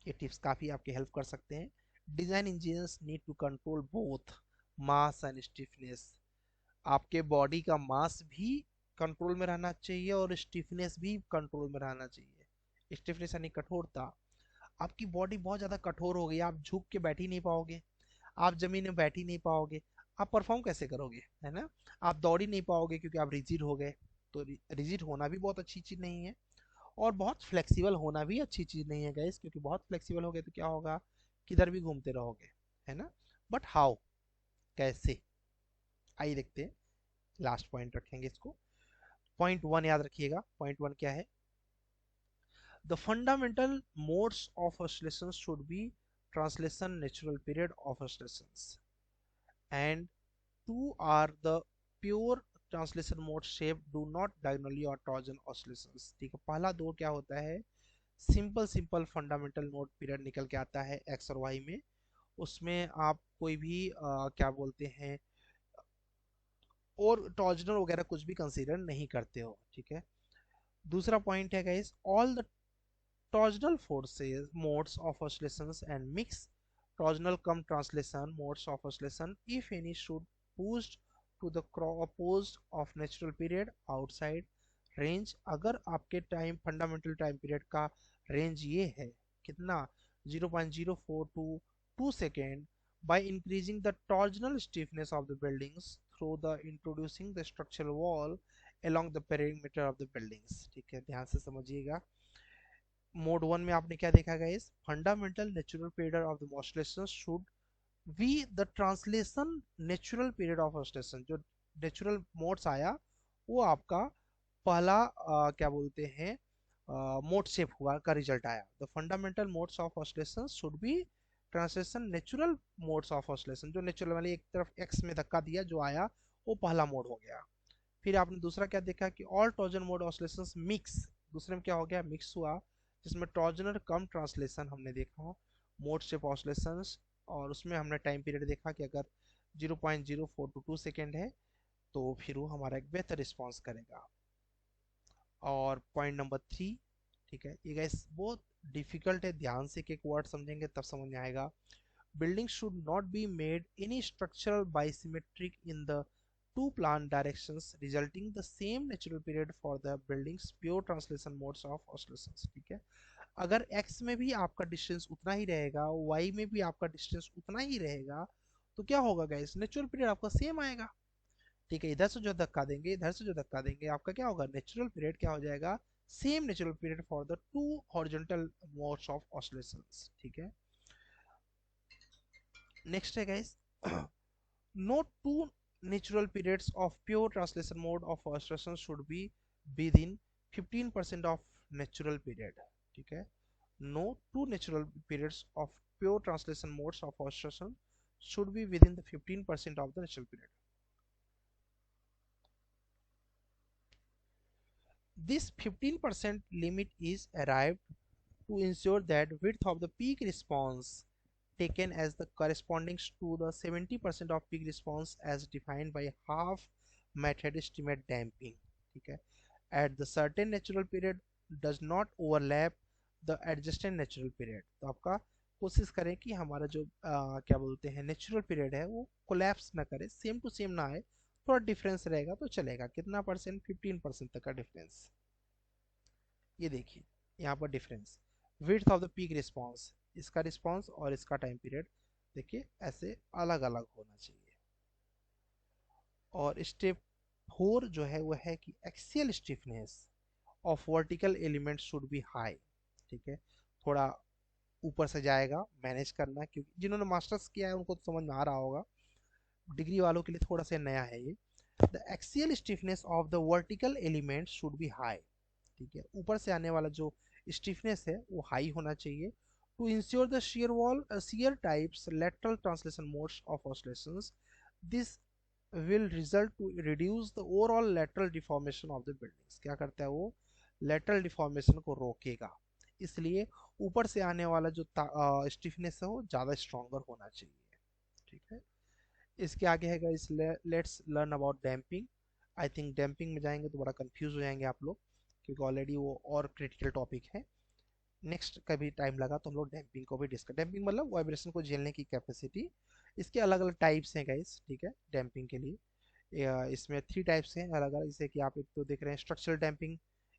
Speaker 1: ये टिप्स काफी आपकी हेल्प कर सकते हैं। Design engineers need to control both mass and stiffness. आपके बॉडी का मास भी कंट्रोल में रहना चाहिए और स्टिफनेस भी कंट्रोल में रहना चाहिए। स्टिफनेस यानी कठोरता। आपकी बॉडी बहुत ज़्यादा कठोर हो गई, आप झुक के बैठ ही नहीं पाओगे, आप जमीन में बैठ ही नहीं पाओगे, आप परफॉर्म कैसे करोगे, है ना। आप दौड़ ही नहीं पाओगे क्योंकि आप रिजिड हो गए। तो रिजिड होना भी बहुत अच्छी चीज़ नहीं है और बहुत फ्लेक्सिबल होना भी अच्छी चीज़ नहीं है गाइस, क्योंकि बहुत फ्लेक्सिबल हो गए तो क्या होगा, किधर भी घूमते रहोगे, है ना। बट हाउ, कैसे, आइए देखते हैं। लास्ट पॉइंट रखेंगे इसको, पॉइंट 1 याद रखिएगा। पॉइंट 1 क्या है, the fundamental modes of oscillation should be translation natural period of oscillations and 2 are the pure translation mode shape do not diagonally और टॉर्जन ऑसिलेशंस। ठीक है, पहला 2 क्या होता है, सिंपल फंडामेंटल मोड पीरियड निकल के आता है एक्स और वाई में, उसमें आप कोई भी क्या बोलते हैं और टॉर्जनल वगैरह कुछ भी कंसीडर नहीं करते हो। ठीक है, दूसरा पॉइंट है guys, all the torsional forces modes of oscillations and mix torsional cum translation modes of oscillation if any should pushed to the opposed of natural period outside range. अगर आपके टाइम फंडामेंटल टाइम पीरियड का रेंज ये है कितना, 0.0422 second, by increasing the torsional stiffness of the buildings through the introducing the structural wall along the perimeter of the buildings। ठीक है, ध्यान से समझिएगा। मोड 1 में आपने क्या देखा guys, fundamental natural period of the oscillation should be the translation natural period of oscillation. जो नेचुरल मोड्स आया वो आपका पहला क्या बोलते हैं मोड शेप हुआ का रिजल्ट आया। The fundamental modes of oscillation should be translation natural modes of oscillation. जो नेचुरल वाली एक तरफ एक्स में धक्का दिया जो आया वो पहला मोड हो गया। फिर आपने दूसरा क्या देखा कि all torsion mode oscillations mix, दूसरे में क्या हो गया, मिक्स हुआ, जिसमें टॉर्जनल कम ट्रांसलेशन हमने देखा मोड शेप ऑसिलेशंस, और उसमें हमने टाइम पीरियड देखा कि अगर 0.0422 सेकेंड है तो फिर वो हमारा एक बेहतर रिस्पॉन्स करेगा। और पॉइंट नंबर 3, ठीक है, ये गाइस बहुत डिफिकल्ट है, ध्यान से एक वर्ड समझेंगे तब समझ में आएगा। Building should not be made any structural bisymmetric in the two plan directions resulting the same natural period for the buildings pure translation modes of oscillations. ठीक है, अगर x में भी आपका डिस्टेंस उतना ही रहेगा, y में भी आपका डिस्टेंस उतना ही रहेगा, तो क्या होगा गाइस, नेचुरल पीरियड आपका सेम आएगा। ठीक है, इधर से जो धक्का देंगे, इधर से जो धक्का देंगे, आपका क्या होगा, नेचुरल पीरियड क्या हो जाएगा, same natural period for the two horizontal modes of oscillations. ठीक है, नेक्स्ट है guys, no two natural periods of pure translation mode of oscillation should be within 15% of natural period. ठीक है, no two natural periods of pure translation modes of oscillation should be within the 15% of the natural period। This 15% limit is arrived to ensure that width of the peak response taken as the corresponding to the 70% of peak response as defined by half method estimate damping. ठीक है, at the certain natural period does not overlap the adjacent natural period. तो आपका कोशिश करें कि हमारा जो क्या बोलते हैं नेचुरल पीरियड है वो कोलैप्स ना करे, सेम टू सेम ना आए, थोड़ा डिफरेंस रहेगा तो चलेगा। कितना परसेंट? 15% तक का डिफरेंस। ये देखिए यहाँ पर difference, width of the peak response, इसका रिस्पॉन्स और इसका टाइम पीरियड देखिए ऐसे अलग अलग होना चाहिए। और स्टेप 4 जो है वो है कि axial stiffness of vertical element should be high. ठीक है, थोड़ा ऊपर से जाएगा, मैनेज करना, क्योंकि जिन्होंने मास्टर्स किया है उनको तो समझ में आ रहा होगा, डिग्री वालों के लिए थोड़ा सा नया है ये। The axial stiffness of the vertical element should be high. ठीक है, ऊपर से आने वाला जो स्टिफनेस है वो हाई होना चाहिए। To ensure the shear wall shear types lateral translation modes of oscillations, this will result to reduce the overall lateral deformation of the buildings। क्या करता है वो? lateral deformation को रोकेगा, इसलिए ऊपर से आने वाला जो स्टिफनेस है वो ज़्यादा स्ट्रॉन्गर होना चाहिए। ठीक है, इसके आगे है guys, let's learn about damping. I think damping में जाएंगे तो बड़ा कंफ्यूज हो जाएंगे आप लोग, क्योंकि ऑलरेडी वो और क्रिटिकल टॉपिक है। नेक्स्ट कभी टाइम लगा तो हम लोग डैम्पिंग को भी डिस्कस, डैम्पिंग मतलब वाइब्रेशन को झेलने की कैपेसिटी। इसके अलग अलग टाइप्स हैं गाइस। ठीक है, डैम्पिंग के लिए इसमें 3 टाइप्स हैं अलग अलग, जैसे कि आप एक तो देख रहे हैं स्ट्रक्चरल डैम्पिंग,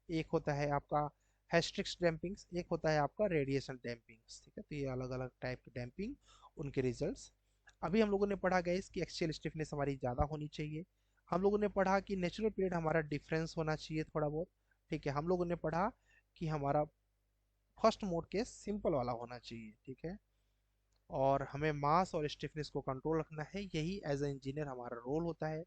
Speaker 1: एक होता है आपका हैस्ट्रिक्स डैम्पिंग, एक होता है आपका रेडिएशन डैम्पिंग। ठीक है, तो ये अलग अलग टाइप के डैम्पिंग, उनके रिजल्ट्स। अभी हम लोगों ने पढ़ा गाइस कि एक्सियल स्टिफनेस हमारी ज़्यादा होनी चाहिए। हम लोगों ने पढ़ा कि नेचुरल पीरियड हमारा डिफरेंस होना चाहिए थोड़ा बहुत। ठीक है, हम लोगों ने पढ़ा कि हमारा फर्स्ट मोड केस सिंपल वाला होना चाहिए। ठीक है, और हमें मास और स्टिफनेस को कंट्रोल रखना है, यही एज ए इंजीनियर हमारा रोल होता है।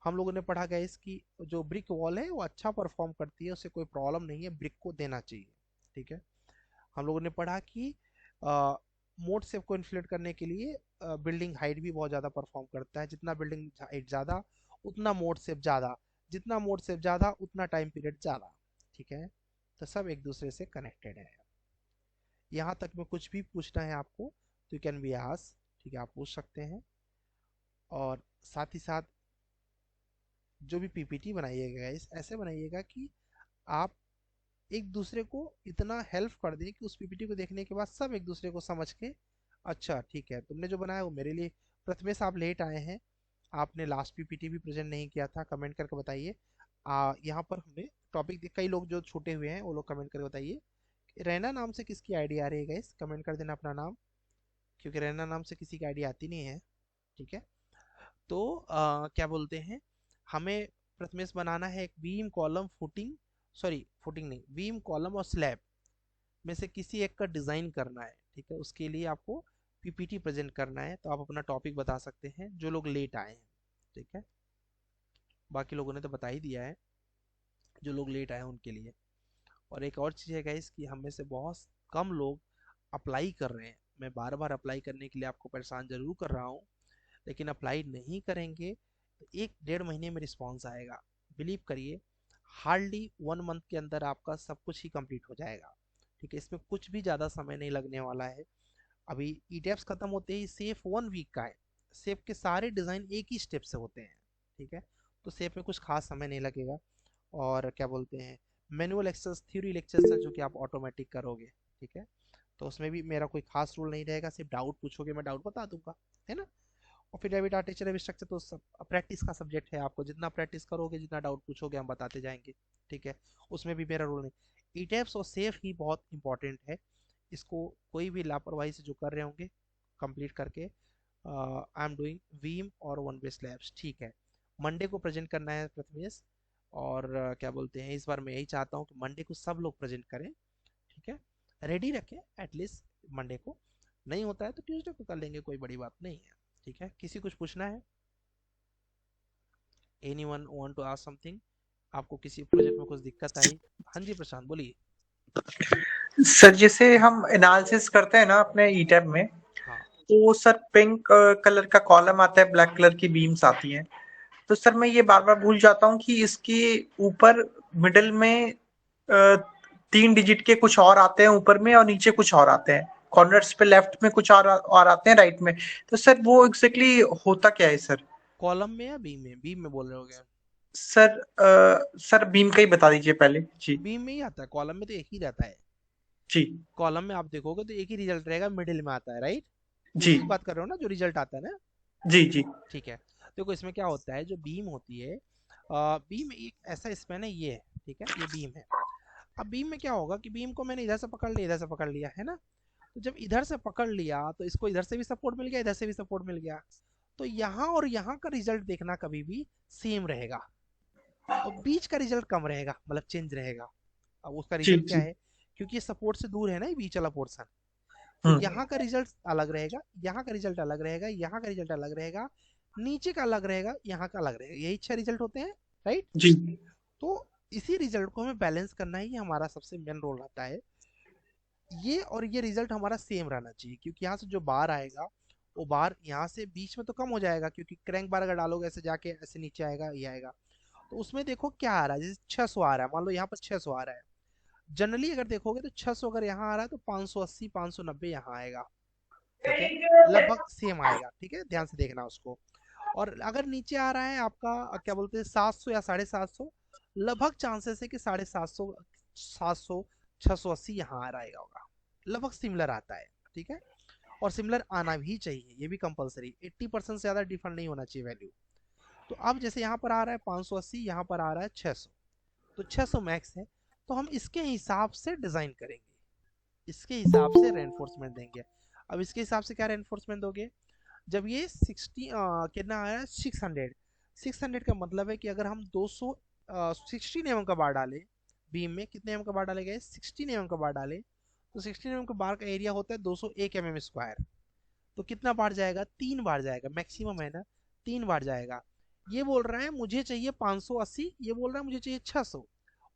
Speaker 1: हम लोगों ने पढ़ा गया इसकी जो ब्रिक वॉल है वो अच्छा परफॉर्म करती है, उससे कोई प्रॉब्लम नहीं है, ब्रिक को देना चाहिए। ठीक है, हम लोगों ने पढ़ा कि मोड सेप को इन्फ्लेट करने के लिए बिल्डिंग हाइट भी बहुत ज़्यादा परफॉर्म करता है। जितना बिल्डिंग हाइट ज़्यादा उतना मोड सेप ज़्यादा, जितना मोड सेप ज़्यादा उतना टाइम पीरियड ज़्यादा। ठीक है, तो सब एक दूसरे से कनेक्टेड है। यहाँ तक में कुछ भी पूछना है आपको तो यू कैन बी आस्क। ठीक है, आप पूछ सकते हैं। और साथ ही साथ जो भी पीपीटी बनाइएगा इस ऐसे बनाइएगा कि आप एक दूसरे को इतना हेल्प कर दें कि उस पीपीटी को देखने के बाद सब एक दूसरे को समझ के, अच्छा ठीक है तुमने जो बनाया वो मेरे लिए। प्रथमेश आप लेट आए हैं, आपने लास्ट पीपीटी भी प्रेजेंट नहीं किया था, कमेंट करके बताइए। यहाँ पर हमने टॉपिक, कई लोग जो छूटे हुए हैं वो लोग कमेंट करके बताइए। रैना नाम से किसकी आईडी आ रही है गाइस? कमेंट कर देना अपना नाम, क्योंकि रैना नाम से किसी की आईडी आती नहीं है। ठीक है, तो क्या बोलते हैं, हमें प्रथमेश बनाना है एक beam column footing, sorry footing नहीं, बीम कॉलम और स्लैब में से किसी एक का डिज़ाइन करना है। ठीक है, उसके लिए आपको पीपीटी प्रेजेंट करना है, तो आप अपना टॉपिक बता सकते हैं जो लोग लेट आए हैं। ठीक है, बाकी लोगों ने तो बता ही दिया है, जो लोग लेट आए हैं उनके लिए। और एक और चीज़ है गाइस कि हम में से बहुत कम लोग अप्लाई कर रहे हैं। मैं बार बार अप्लाई करने के लिए आपको परेशान जरूर कर रहा हूँ, लेकिन अप्लाई नहीं करेंगे तो 1-1.5 महीने में रिस्पॉन्स आएगा। बिलीव करिए, हार्डली 1 मंथ के अंदर आपका सब कुछ ही कंप्लीट हो जाएगा। ठीक है, इसमें कुछ भी ज़्यादा समय नहीं लगने वाला है। अभी ईटेप्स खत्म होते ही सेफ 1 वीक का है, सेफ के सारे डिज़ाइन एक ही स्टेप से होते हैं। ठीक है, तो सेफ में कुछ खास समय नहीं लगेगा। और क्या बोलते हैं, मैनुअल एक्सेस थ्योरी लेक्चर्स है जो कि आप ऑटोमेटिक करोगे। ठीक है, तो उसमें भी मेरा कोई खास रूल नहीं रहेगा, सिर्फ डाउट पूछोगे मैं डाउट बता दूंगा, है ना। और फिर डेबिट आर्टिचर एवं स्ट्रक्चर तो सब प्रैक्टिस का सब्जेक्ट है, आपको जितना प्रैक्टिस करोगे जितना डाउट पूछोगे हम बताते जाएंगे। ठीक है, उसमें भी मेरा रूल नहीं। ईटेप्स और सेफ ही बहुत इंपॉर्टेंट है, इसको कोई भी लापरवाही से जो कर रहे होंगे कंप्लीट करके। आई एम डूइंग वीम और 1 वे स्लैब्स। ठीक है, मंडे को प्रेजेंट करना है प्रथमेश, और क्या बोलते हैं, इस बार मैं यही चाहता हूँ कि मंडे को सब लोग प्रेजेंट करें। ठीक है, रेडी रखें एटलीस्ट मंडे को, नहीं होता है तो ट्यूसडे को कर लेंगे, कोई बड़ी बात नहीं है। ठीक है, किसी कुछ पूछना है? Anyone want to ask something? आपको किसी प्रोजेक्ट में कुछ दिक्कत आई? हाँ जी प्रशांत बोलिए।
Speaker 4: सर जैसे हम एनालिसिस करते हैं ना अपने ईटैब में,
Speaker 1: हाँ
Speaker 4: तो सर पिंक कलर का कॉलम आता है, ब्लैक कलर की बीम्स आती हैं, तो सर मैं ये बार बार भूल जाता हूँ कि इसके ऊपर मिडिल में 3 डिजिट के कुछ और आते हैं ऊपर में और नीचे कुछ और आते हैं, कॉर्नर्स पे लेफ्ट में कुछ और आते हैं राइट में। तो सर वो एग्जैक्टली होता क्या है सर?
Speaker 1: कॉलम में या बीम में? बीम में बोल रहे हो क्या?
Speaker 4: सर बीम का ही बता दीजिए पहले जी।
Speaker 1: बीम में ही आता है, कॉलम में तो एक ही रहता है।
Speaker 4: जी
Speaker 1: कॉलम में आप देखोगे तो एक ही रिजल्ट रहेगा, मिडिल में आता है, राइट?
Speaker 4: जी
Speaker 1: उसी की बात कर रहे हो ना, जो रिजल्ट आता है ना?
Speaker 4: जी जी
Speaker 1: ठीक है। देखो इसमें क्या होता है, जो बीम होती है, बीम एक ऐसा स्पैन है, ये है, ठीक है, ये बीम है। अब बीम में क्या होगा कि बीम को मैंने इधर से पकड़ लिया, इधर से पकड़ लिया, है ना? तो जब इधर से पकड़ लिया तो इसको इधर से भी सपोर्ट मिल गया, इधर से भी सपोर्ट मिल गया। तो यहाँ और यहाँ का रिजल्ट देखना कभी भी सेम रहेगा, और बीच का रिजल्ट कम रहेगा, मतलब चेंज रहेगा। अब उसका
Speaker 4: जी
Speaker 1: रीजन क्या
Speaker 4: जी।
Speaker 1: है? क्योंकि ये सपोर्ट से दूर है ना, ये बीच वाला पोर्शन। तो
Speaker 4: हम्म।
Speaker 1: यहाँ का रिजल्ट अलग रहेगा, यहाँ का रिजल्ट अलग रहेगा, यहाँ का रिजल्ट अलग रहेगा, नीचे का अलग रहेगा, यहाँ का अलग रहेगा। यही 6 रिजल्ट होते हैं, राइट?
Speaker 4: जी
Speaker 1: तो इसी रिजल्ट को हमें बैलेंस करना ही हमारा सबसे मेन रोल रहता है। ये और ये रिजल्ट हमारा सेम रहना चाहिए, क्योंकि यहाँ से जो बार आएगा वो बार यहाँ से बीच में तो कम हो जाएगा, क्योंकि क्रैंक बार अगर डालोगे ऐसे जाके ऐसे नीचे आएगा, ये आएगा। तो उसमें देखो क्या आ रहा है, जैसे 600 आ रहा है, मान लो यहाँ पर 600 आ रहा है। जनरली अगर देखोगे तो 600 अगर यहाँ आ रहा है तो 580 590 यहाँ आएगा, ठीक है, लगभग सेम आएगा, ठीक है, ध्यान से देखना उसको। और अगर नीचे आ रहा है आपका क्या बोलते हैं 700 या 750, लगभग चांसेस है कि 750 700 680 यहाँ आ रहेगा होगा, लगभग सिमिलर आता है, ठीक है। और सिमिलर आना भी चाहिए, ये भी कंपलसरी, 80% से ज़्यादा डिफरेंट नहीं होना चाहिए वैल्यू। तो अब जैसे यहाँ पर आ रहा है 580, यहाँ पर आ रहा है 600, तो 600 मैक्स है, तो हम इसके हिसाब से डिज़ाइन करेंगे, इसके हिसाब से रेनफोर्समेंट देंगे। अब इसके हिसाब से क्या रेनफोर्समेंट दोगे? जब ये 60 कितना आया 600, 600 का मतलब है कि अगर हम 200 16 एम का बार डालें, बीम में कितने एम का बार डाले गए, 16 एम का बार डालें, तो 16 एम का बार का एरिया होता है 201 एम स्क्वायर। तो कितना बार जाएगा? 3 बार जाएगा, मैक्सिमम है ना, 3 बार जाएगा। ये बोल रहा है मुझे चाहिए 580, ये बोल रहा है मुझे चाहिए 600,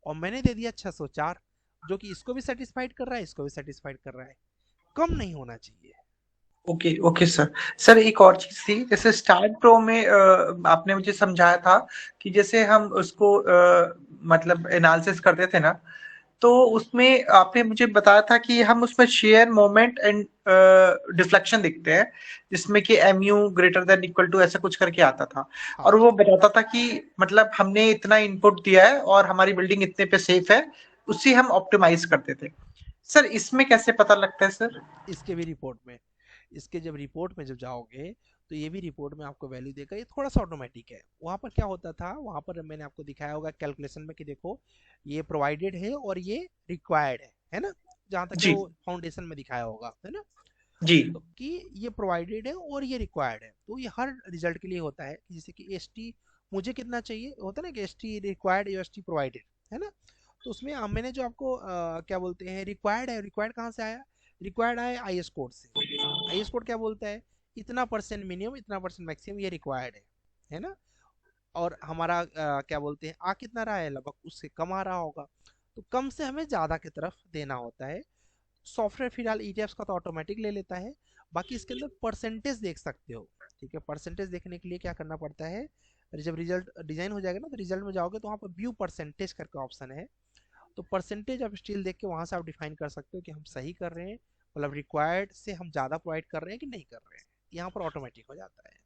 Speaker 1: और मैंने दे दिया 604, जो कि इसको भी सेटिस्फाइड कर रहा है, इसको भी सेटिस्फाइड कर रहा है। कम नहीं होना चाहिए।
Speaker 4: Okay okay sir. सर एक और चीज थी, जैसे स्टार्ट प्रो में आपने मुझे समझाया था कि जैसे हम उसको मतलब एनालिसिस करते थे ना, तो उसमें आपने मुझे बताया था कि हम उसमें शेयर मोमेंट एंड डिफ्लेक्शन दिखते हैं, जिसमें कि M U greater than equal to ऐसा कुछ करके आता था।
Speaker 1: हाँ,
Speaker 4: और वो बताता था कि मतलब हमने इतना इनपुट दिया है और हमारी बिल्डिंग इतने पे सेफ है, उससे हम ऑप्टिमाइज करते थे। सर इसमें कैसे पता लगता है सर?
Speaker 1: इसके भी रिपोर्ट में, इसके जब रिपोर्ट में जब जाओगे तो ये भी रिपोर्ट में आपको वैल्यू देगा। ये थोड़ा सा ऑटोमेटिक है, वहाँ पर क्या होता था, वहाँ पर मैंने आपको दिखाया होगा कैलकुलेशन में कि देखो ये प्रोवाइडेड है और ये रिक्वायर्ड है ना, जहाँ तक है
Speaker 4: जी
Speaker 1: वो फाउंडेशन में दिखाया होगा, है ना?
Speaker 4: जी
Speaker 1: तो कि ये प्रोवाइडेड है और ये रिक्वायर्ड है, तो ये हर रिजल्ट के लिए होता है कि जैसे कि एस टी मुझे कितना चाहिए, होता है ना कि एस टी रिक्वायर्ड या एस टी प्रोवाइडेड, है ना? तो उसमें मैंने जो आपको क्या बोलते हैं रिक्वायर्ड है, रिक्वायर्ड कहाँ से आया? रिक्वायर्ड आया आई एस कोड से। आई एस कोड क्या बोलता है? इतना परसेंट मिनिमम, इतना परसेंट मैक्सिमम, ये रिक्वायर्ड है ना? और हमारा क्या बोलते हैं आ कितना रहा है, लगभग उससे कम आ रहा होगा, तो कम से हमें ज़्यादा की तरफ देना होता है। सॉफ्टवेयर फिलहाल ईटीएफ्स का तो ऑटोमेटिक ले लेता है, बाकी इसके अंदर परसेंटेज देख सकते हो, ठीक है। परसेंटेज देखने के लिए क्या करना पड़ता है, जब रिजल्ट डिजाइन हो जाएगा ना, तो रिजल्ट में जाओगे तो वहाँ पर व्यू परसेंटेज करके ऑप्शन है, तो परसेंटेज आप स्टील देख के वहाँ से आप डिफाइन कर सकते हो कि हम सही कर रहे हैं, मतलब रिक्वायर्ड से हम ज़्यादा प्रोवाइड कर रहे हैं कि नहीं कर रहे हैं, यहाँ पर ऑटोमेटिक हो जाता है।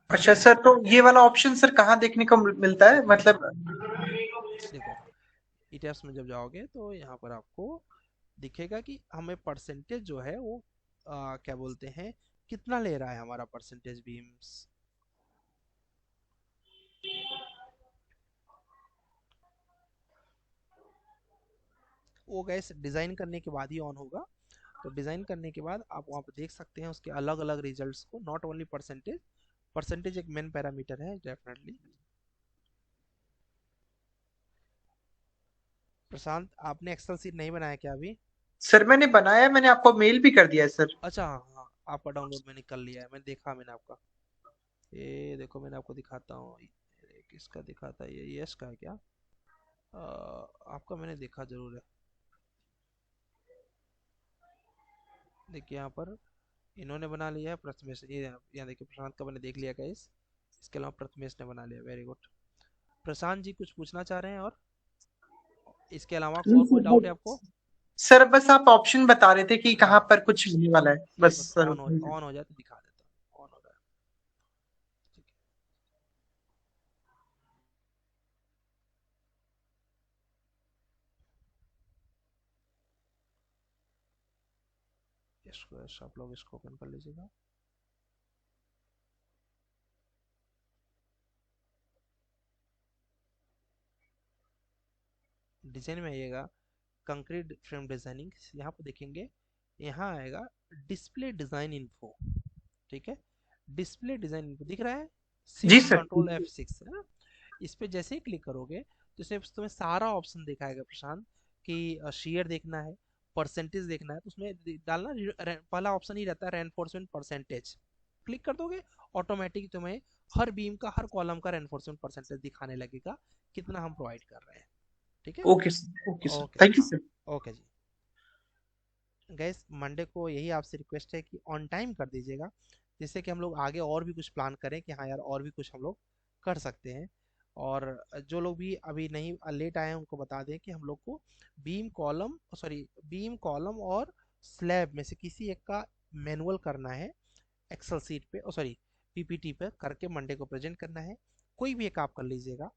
Speaker 4: अच्छा सर, तो ये वाला ऑप्शन सर कहाँ देखने को मिलता है मतलब?
Speaker 1: देखो ईटीएफ्स में जब जाओगे तो यहाँ पर आपको दिखेगा कि हमें परसेंटेज जो है वो क्या बोलते हैं कितना ले रहा है हमारा परसेंटेज बीम्स। वो गैस डिज़ाइन करने के बाद ही ऑन होगा, तो डिज़ाइन करने के बाद आप वहाँ पर देख सकते हैं उसके अलग अलग रिजल्ट्स को, नॉट ओनली परसेंटेज। परसेंटेज एक मेन पैरामीटर है डेफिनेटली। प्रशांत आपने एक्सेल सीट नहीं बनाया क्या अभी?
Speaker 4: सर मैंने बनाया, मैंने आपको मेल भी कर दिया है सर।
Speaker 1: अच्छा हाँ हाँ, आपका डाउनलोड मैंने कर लिया है, मैंने देखा, मैंने आपका, ये देखो मैंने आपको दिखाता हूँ, ये किसका दिखाता है, ये यश का है क्या? आपका मैंने देखा जरूर है। देखिए यहाँ पर इन्होंने बना लिया है प्रथमेश, ये यहाँ देखिए प्रशांत का मैंने देख लिया गाइस, इसके अलावा प्रथमेश ने बना लिया, वेरी गुड। प्रशांत जी कुछ पूछना चाह रहे हैं और इसके अलावा और कोई डाउट है आपको?
Speaker 4: सर बस आप ऑप्शन बता रहे थे कि कहाँ पर कुछ होने वाला है, बस
Speaker 1: बस
Speaker 4: सर।
Speaker 1: ऑन हो जाए तो दिखा देता हूँ, ऑन हो रहा है, ठीक है। इसको आप लोग इसको ओपन कर लीजिएगा। डिजाइन में आइएगा, कंक्रीट फ्रेम डिजाइनिंग, यहाँ पर देखेंगे, यहाँ आएगा डिस्प्ले डिजाइन इन्फो, ठीक है। डिस्प्ले डिजाइन इन्फो दिख रहा है,
Speaker 4: जी
Speaker 1: शिफ्ट
Speaker 4: सर।
Speaker 1: कंट्रोल F6 है ना। इस पे जैसे ही क्लिक करोगे तो इसमें तुम्हें सारा ऑप्शन दिखाएगा प्रशांत, कि शेयर देखना है, परसेंटेज देखना है, तो उसमें डालना पहला ऑप्शन ही रहता है रेनफोर्समेंट परसेंटेज। क्लिक कर दोगे ऑटोमेटिक तुम्हें हर बीम का, हर कॉलम का रेनफोर्समेंट परसेंटेज दिखाने लगेगा, कितना हम प्रोवाइड कर रहे हैं, ठीक है।
Speaker 4: Okay sir, okay sir,
Speaker 1: okay
Speaker 4: thank you
Speaker 1: हाँ,
Speaker 4: सर।
Speaker 1: ओके जी। गैस मंडे को यही आपसे रिक्वेस्ट है कि ऑन टाइम कर दीजिएगा, जिससे कि हम लोग आगे और भी कुछ प्लान करें कि हाँ यार और भी कुछ हम लोग कर सकते हैं। और जो लोग भी अभी नहीं लेट आए हैं उनको बता दें कि हम लोग को बीम कॉलम और स्लैब में से किसी एक का मैनुअल करना है, एक्सेल सीट पे पीपीटी पे करके मंडे को प्रेजेंट करना है। कोई भी एक आप कर लीजिएगा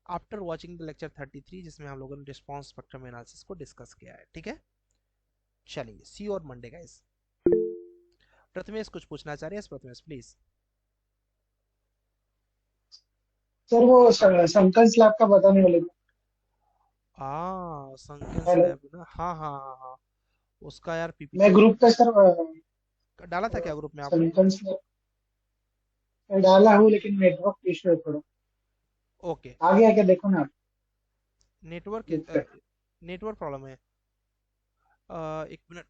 Speaker 1: आफ्टर वॉचिंग द लेक्चर 33, जिसमें हम लोगों ने रिस्पॉन्स स्पेक्ट्रम एनालिसिस को डिस्कस किया है, ठीक है। चलिए सी और मंडे गाइस। प्रथमेश कुछ पूछना चाह रहे हैं? प्रथमेश प्लीज।
Speaker 6: सर वो संकल स्लैब का बताने वाले थे।
Speaker 1: संकन
Speaker 6: हेलो,
Speaker 1: स्लैब ना, हाँ हाँ हाँ हाँ, उसका यार
Speaker 6: मैं
Speaker 1: पीपीटी
Speaker 6: ग्रुप पे सर
Speaker 1: डाला था क्या ग्रुप में आपने?
Speaker 6: संकल स्लैब डाला हूँ, लेकिन नेटवर्क इशू है थोड़ा।
Speaker 1: ओके,
Speaker 6: आ गया क्या, देखो ना आप
Speaker 1: नेटवर्क
Speaker 6: ग्रुप पे।
Speaker 1: नेटवर्क प्रॉब्लम है, एक मिनट।